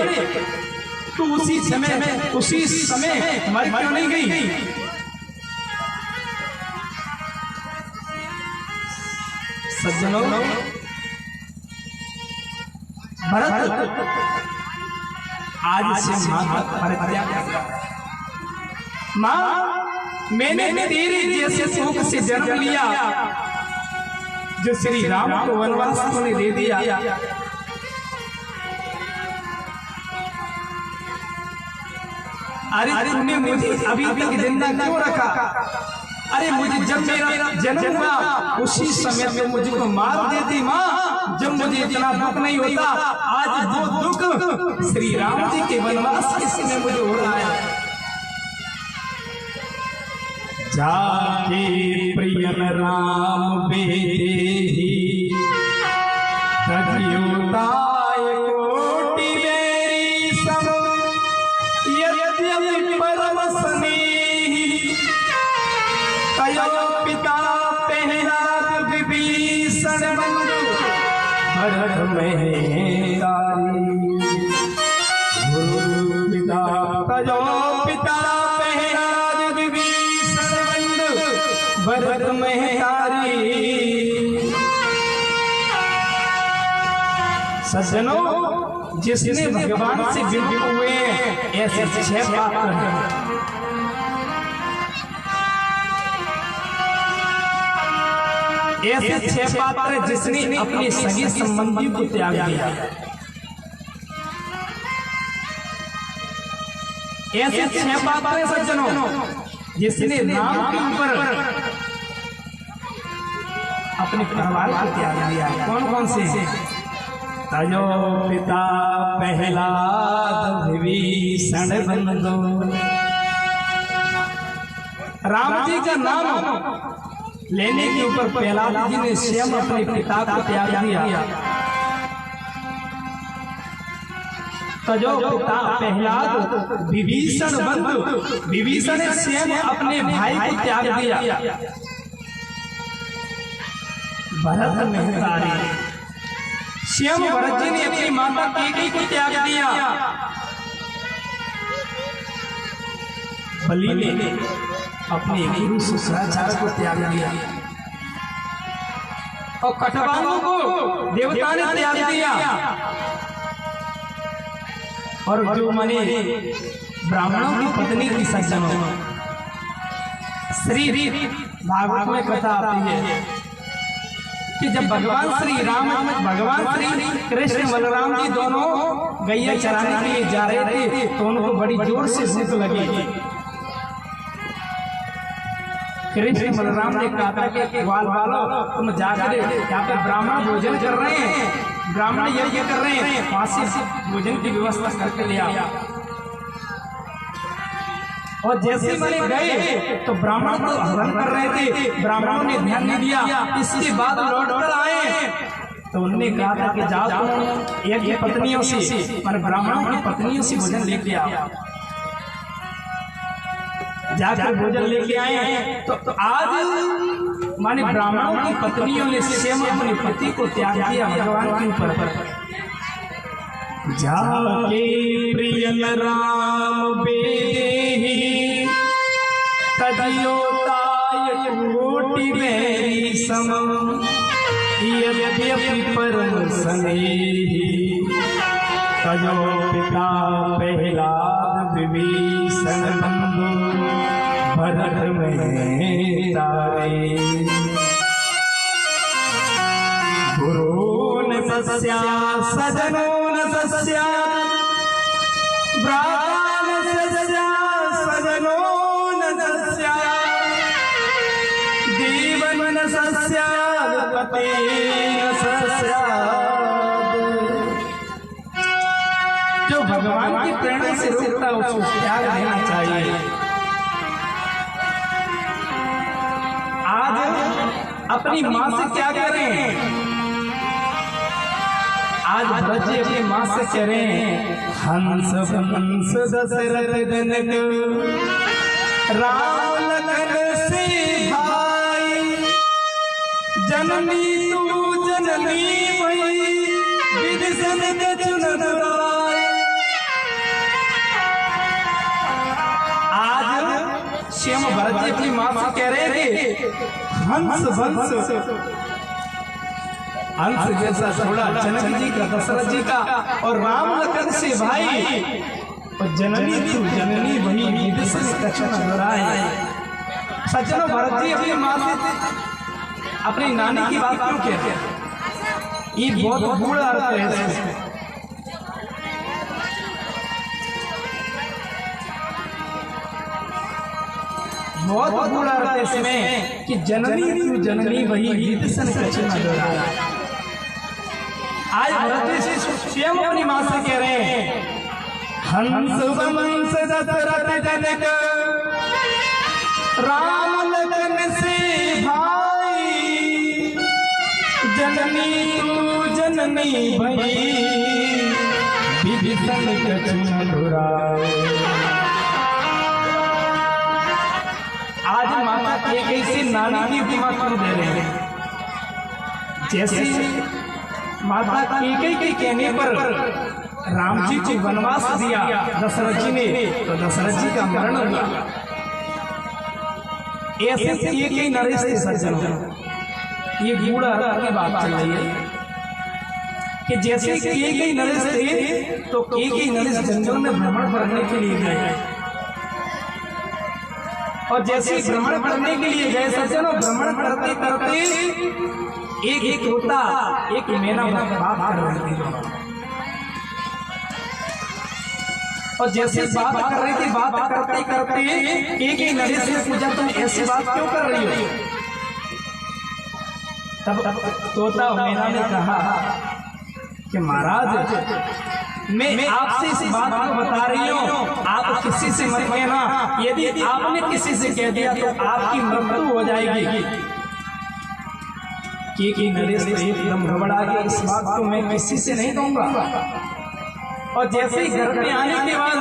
तू उसी समय मर क्यों नहीं गई? सज्जनों, भरत आज से मां परित्याग कर, मां मैंने तेरे जैसे सुख से जन्म लिया जो श्री राम को वनवास तूने दे दिया। अरे तूने मुझे अभी तक जिंदा क्यों रखा? अरे मुझे जब मेरा जन्म हुआ उसी समय पे मुझको मार देती माँ, जब मुझे इतना दुख नहीं होता। आज वो दुख श्री राम जी के वनवास के समय मुझे हो रहा है। जाके प्रियन राम बेदेहि तजियोताय कोटि मेरी सम, यद्यपि परम स्नेही तयो पिता प्रहलाद विभीषण बंधु भरत में तारी। गुरु पिता तयो पिता प्रहलाद विभीषण बंधु भरत में तारी। सज्जनों, जिसने भगवान से विमुख हुए ऐसे 6 पात्र हैं। ऐसे 6 पात्र जिसने अपने सगे संबंधी को त्याग दिया। ऐसे 6 पात्र सज्जनों जिसने राम के ऊपर अपने परिवार को त्याग दिया। कौन कौन से? तयो पिता प्रहलाद विभीषण बंधु। राम जी का नाम लेने के ऊपर प्रहलाद जी ने स्वयं अपने पिता को त्याग दिया। तजो पिता प्रहलाद विभीषण बंधु, विभीषण ने स्वयं अपने भाई को त्याग दिया। भरत में तारी, स्वयं भरत जी ने अपनी माता कैकेयी को त्याग दिया। बलि ने अपने गुरु शुक्राचार्य को त्याग दिया और कटवाओं को देवता ने त्याग दिया। और जो माने ब्राह्मणों की पत्नी की सज्जनों, श्री भागवत में कथा आती है कि जब भगवान श्री कृष्ण बलराम जी दोनों गैया चराने के लिए जा रहे थे तो उनको बड़ी जोर से भूख लगी। कृष्ण बलराम ने कहा था कि ग्वाल वालों तुम जाकर यहाँ पे ब्राह्मण भोजन कर रहे हैं, ब्राह्मण यज्ञ कर रहे हैं, वहां से भोजन की व्यवस्था करके ले आओ। और जैसे मैंने गए तो ब्राह्मण तो हवन कर रहे थे, ब्राह्मणों ने ध्यान नहीं दिया। इसके बाद लौट कर आए तो उन्होंने कहा था कि जाओ तुम एक पत्नियों से, पर ब्राह्मणों की पत्नियों से भोजन लेके आओ। जाकर भोजन लेके आए हैं तो आज माने ब्राह्मणों की पत्नियों ने स्वयं अपने पति को त्याग दिया भगवान के ऊपर। जाके प्रियन राम बेदेहि तजियोताय कोटि मेरी सम, यद्यपि परम स्नेही तयो पिता प्रहलाद विभीषण बंधु भरत में तारे। गुरु न सस्या सजनो न सस्या, भ्राता न सस्या सजनो न सस्या, देवन न सस्या पते न सस्या। जो भगवान की प्रेरणा से रुकता है उसको त्याग देना चाहिए। अपनी माँ से क्या कह रहे हैं? आज भरत जी अपनी माँ से कह रहे हैं, हंस वंश दशरथ जनक राम लखन से भाई, जननी तू जननी भई विदिशन के चुनन राय। आज श्याम भरत जी अपनी माँ से कह रहे थे, हंस वंश हंस जैसा छोड़ा जनक जी का, दशरथ जी का, और राम लखन से भाई, और जननी तू जननी वही विदिशन दक्षिण दोहराए। सज्जनों, भरत जी अपनी माँ से अपनी नानी की बात क्यों कहते हैं? ये बहुत बूढ़ा अर्थ है इसमें। बहुत बूढ़ा अर्थ है इसमें कि जननी तू जननी वही विदिशन दक्षिण दोहराए। आज भरत जी स्वयं अपनी माँ से कह रहे हैं, हंस वंश दशरथ जनक राम लखन से भाई, जननी तू जननी भई विदिशन दक्षिण दोहराए। आज माता कैकेयी से नानी की उपमा क्यों दे रहे हैं? जैसे माता कैकेयी के कहने पर राम जी को वनवास दिया दशरथ जी ने, तो दशरथ जी का मरण हुआ। ऐसे कैकेयी नरेश के सज्जनों, ये गूढ़ अर्थ की बात चल रही है कि जैसे कैकेयी नरेश थे, तो कैकेयी नरेश जंगल में भ्रमण करने के लिए गए, और जैसे भ्रमण करने के लिए गए सज्जनों, भ्रमण करते करते एक तोता एक मैना बात कर रही थी, और जैसे बात कर रही थी, बात करते करते एक नरेश ने पूछा, तुम ऐसी बात क्यों कर रही हो? तब तोता और मैना ने कहा कि महाराज, मैं आपसे इस बात को बता रही हूँ, आप किसी से मत कहना, यदि आपने किसी से कह दिया तो आपकी मृत्यु हो जाएगी। कैकेयी नरेश एकदम घबरा गया, इस बात को मैं किसी से नहीं कहूंगा। और जैसे ही घर में आने के बाद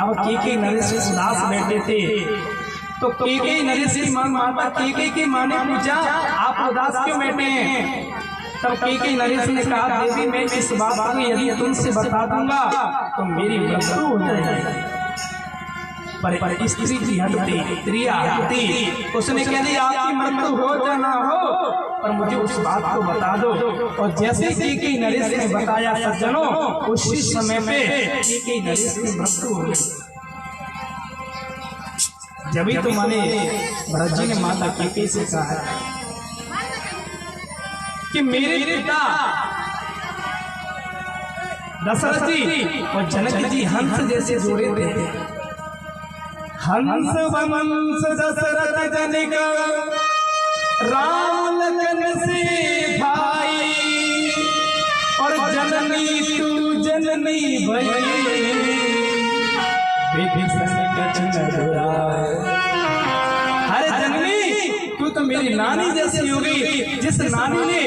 अब कैकेयी नरेश उदास बैठे थे, तो कैकेयी नरेश की माता कैकेयी की माँ ने पूछा, आप उदास क्यों बैठे हैं? तब कैकेयी नरेश ने कहा, देवी मैं इस बात को यदि तुमसे बता दूंगा तो मेरी मृत्यु हो जाएगी। पर स्त्री की हटती, क्रिया हटती, उसने कह दिया आपकी मृत्यु हो या ना हो, पर मुझे उस बात को बता दो। और जैसे कैकेयी नरेश ने बताया सज्जनों, उसी समय पे कैकेयी नरेश की मृत्यु हो गई। जब ही तो माने भरत जी ने माता कैकेयी से कहा कि मेरे पिता दशरथ जी और जनक जी हंस जैसे जोड़े थे, हंस वंश दशरथ जनक राम लखन से भाई, और जननी तू जननी भई विदिशन दक्षिण दोहराए। अरे जननी, तू तो मेरी नानी जैसी होगी, जिस नानी ने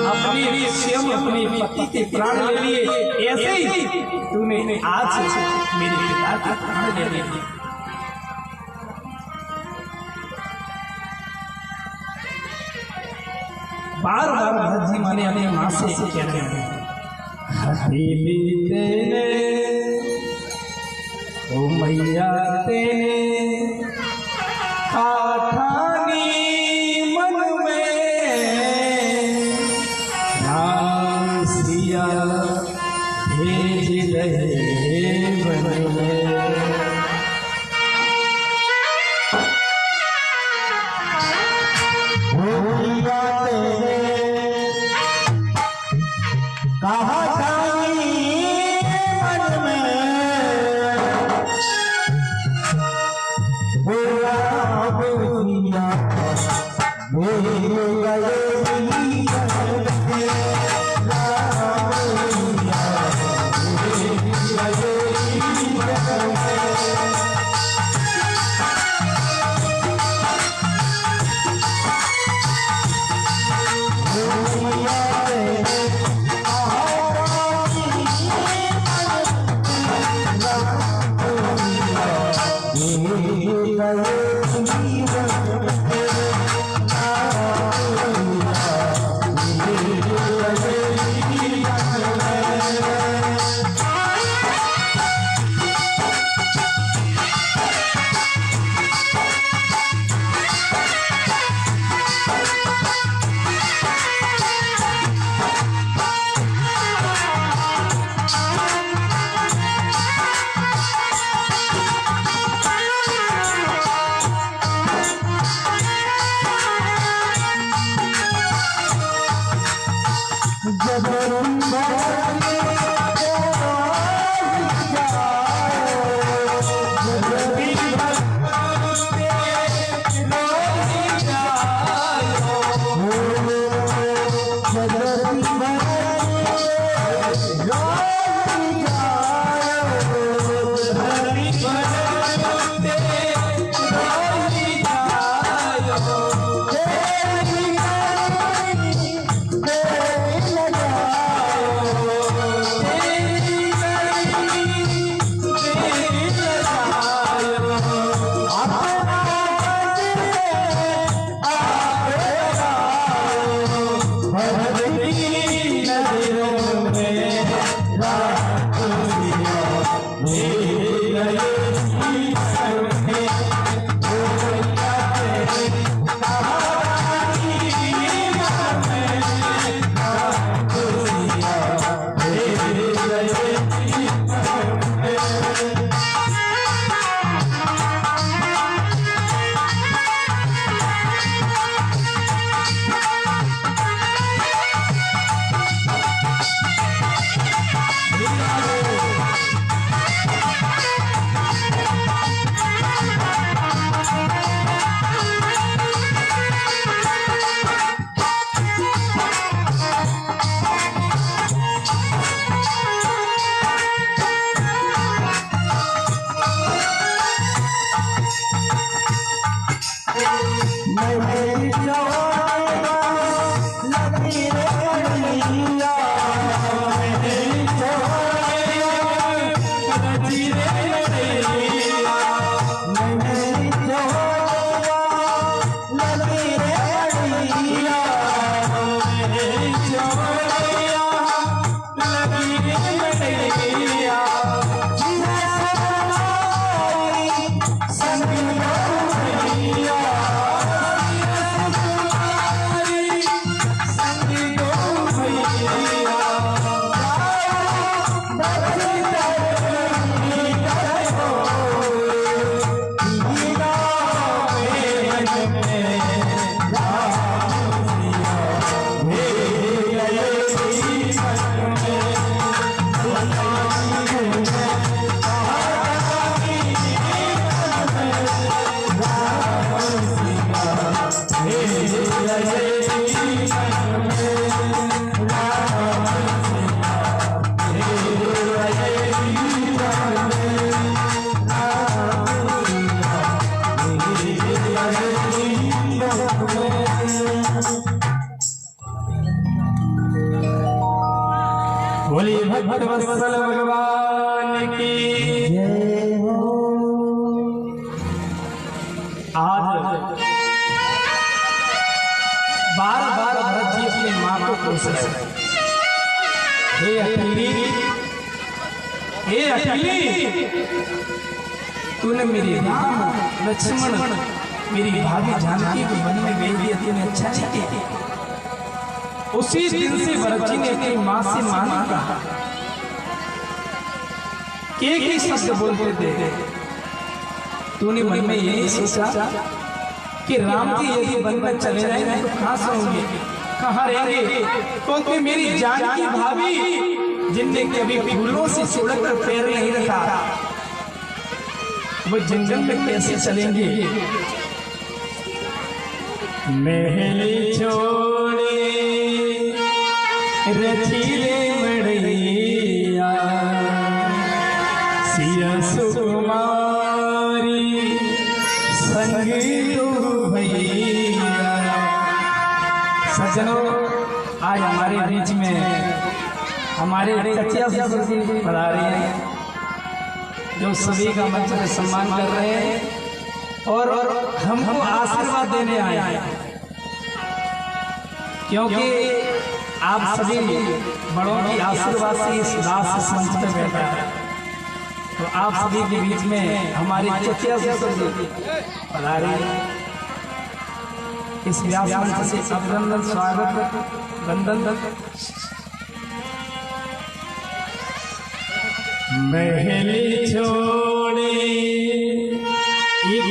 अपनी स्वयं अपने पति के प्राण ले लिए, ऐसे ही तूने आज मेरे पिता के प्राण ले लिए। बार बार भरत जी माने अपनी माँ से कह रहे हैं, हथेली तेने ओ मैया तेने काठानी मन में, राम सिया भेज रहे वन में। की जय हो। आज बार बार भरत जी अपनी मां को कोस रहे, हे अकेली, हे अकेली, तूने मेरी राम लक्ष्मण मेरी भाभी जानकी को वन में भेज दिया, तूने अच्छा नहीं किया। उसी दिन से भरत जी ने अपनी मां से मांगा कहा, एक ही शब्द बोलते थे। तूने मन में यही सोचा कि राम जी यदि वन में चले जाएंगे तो कहाँ सोएंगे, कहाँ रहेंगे, क्योंकि मेरी जानकी भाभी जिनने कभी फूलों से सुड़क कर पैर नहीं रखा, वो जंगल में कैसे चलेंगे। महल छोड़े रचीले मड़ैया, सिया सुकुमारी संग तो भैया। सज्जनों, आज हमारे बीच में हमारे कचिया जी पढ़ा रहे हैं, जो सभी का मंच में सम्मान कर रहे हैं और हमको आशीर्वाद देने आए हैं, क्योंकि आप सभी बड़ों की आशीर्वाद से इस दास मंच पर बैठा है। तो आप सभी के बीच में हमारी चचिया पधारी, इस व्यास मंच से अभिनंदन, स्वागत, वंदन। महल छोड़े एक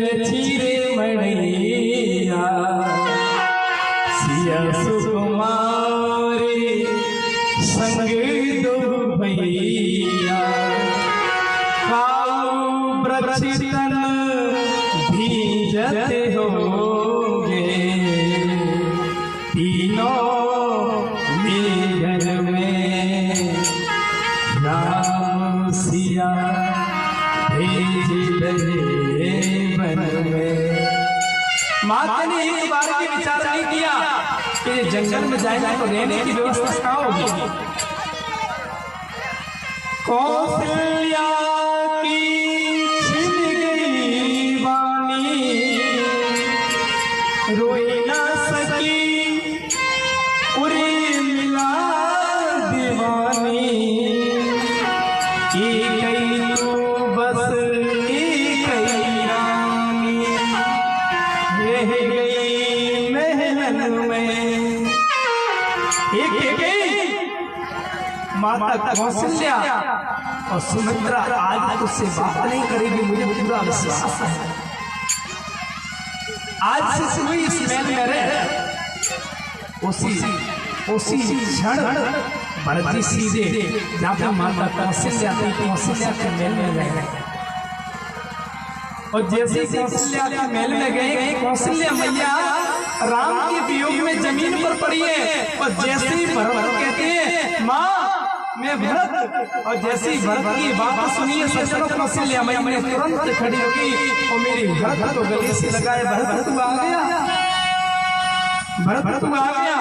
रचीरे मड़ैया, सिया सुकुमारी संग दो भैया। खाओ ब्रचितन भीजते होगे, तीनों मेघर में राम सिया भेज रहे वन में। माता ने एक बार भी विचार नहीं किया कि जंगल में जाएंगे तो रहने की व्यवस्था कहाँ होगी। कौशल्या की छिन गई वाणी, रोई ना सकी उरे मिला दीवानी। एक तू बस एक रानी, रह गई महल में। एक माता कौशल्या और सुमित्रा आज तुझसे बात नहीं करेगी, मुझे पूरा विश्वास है। आज से हुई इस महल में रह, उसी क्षण भरत जी सीधे जाकर माता कौशल्या के महल में गए। और जैसे कौशल्या के महल में गए, कौशल्या मैया राम के वियोग में जमीन पर पड़ी है। और जैसे ही भरत कहते हैं माँ मैं भरत, और जैसे ही भरत की बात सुनिए सज्जनों, कौशल्या मैया ने तुरंत खड़ी होगी और मेरी भरत को गले से लगाए, भरत तू आ गया, भरत तू आ गया।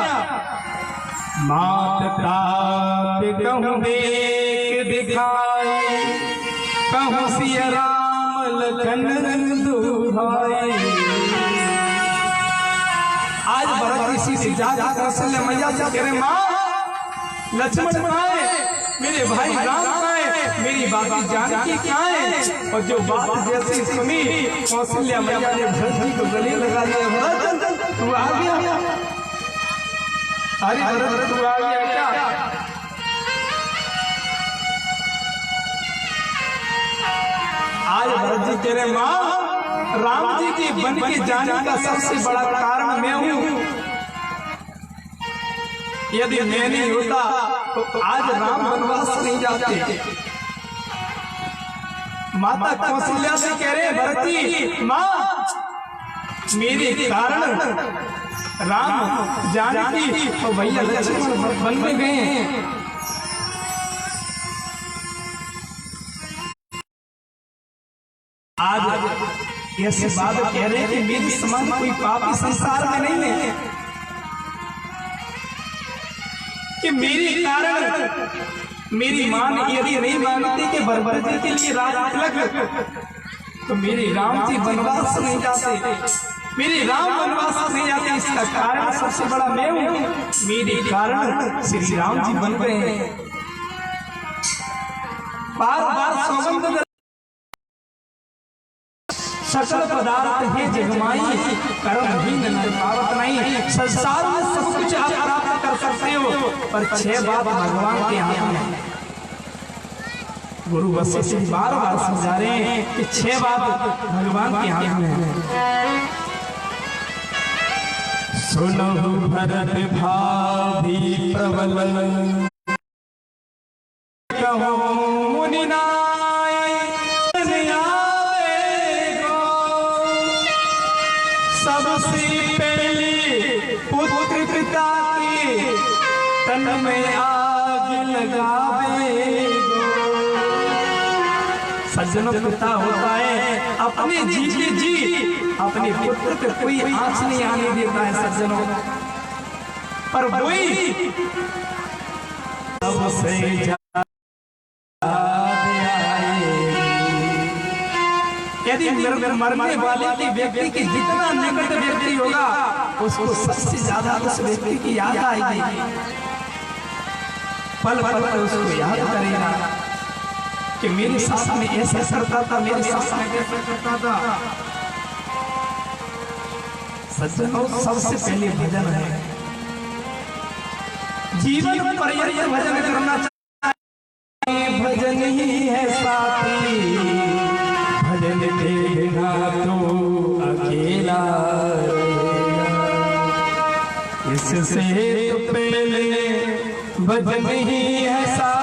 मात तात कहूँ देख दिखाए, कहूँ सिया राम लखन दुहाए। आज भरत इसी से जाकर कौशल्या मैया से कह रहे माँ लक्ष्मण कहाँ है, मेरे भाई राम कहाँ है, मेरी बाकी जानकी कहाँ है। और जो बात जैसी सुनी कौशल्या मैया ने भरत जी को गले लगा लिया, भरत तू आ गया, अरे भरत तू आ गया क्या। आज भरत जी कह रहे माँ राम जी के बन के जाने का सबसे बड़ा कारण मैं हूँ, यदि मैं नहीं होता तो आज राम वनवास नहीं जाते। माता कौशल्या से कह रहे भरत जी माँ मेरे कारण राम जानकी और भैया लक्ष्मण वन में गए हैं। आज ऐसी बात कह रहे हैं कि मेरे समान कोई पापी संसार में नहीं है, कि मेरे कारण मेरी मां यदि नहीं मांगती कि बरबरती के लिए राज तिलक, तो मेरे राम जी वनवास नहीं जाते, मेरे राम वनवास नहीं जाते। इसका कारण सबसे बड़ा मैं हूं, मेरे कारण श्री राम जी बन गए हैं। बार बार सौगंध सकल पदार्थ है जगमाई, कर्महीन नर पावत नहीं। संसार में सब कुछ आप प्राप्त कर सकते हो, पर 6 बात भगवान के हाथ में है। गुरु वशिष्ठ जी बार बार समझा रहे हैं कि 6 बात भगवान के हाथ में है। सुनहु भरत भाभी प्रबल, कहो मुनि नाय सबसे पहले पुत्र पिता के तन में आग लगावे गो। सज्जनों, पिता होता है अपने जी के जी, अपने पुत्र को कोई आंच नहीं आने देता है सज्जनों, पर वही सबसे यदि मरने वाले के व्यक्ति के जितना निकट व्यक्ति होगा, उसको सबसे ज्यादा उस व्यक्ति की याद आएगी, पल पल पर उसको याद करेगा कि मेरे साथ में ऐसा करता था, मेरे साथ में ऐसा करता था। सज्जनों, सबसे पहले भजन है, जीवन पर्यंत भजन करना चाहिए। भजन ही है साथी, भजन के बिना तो अकेला, इससे तो पहले भजन ही है साथी।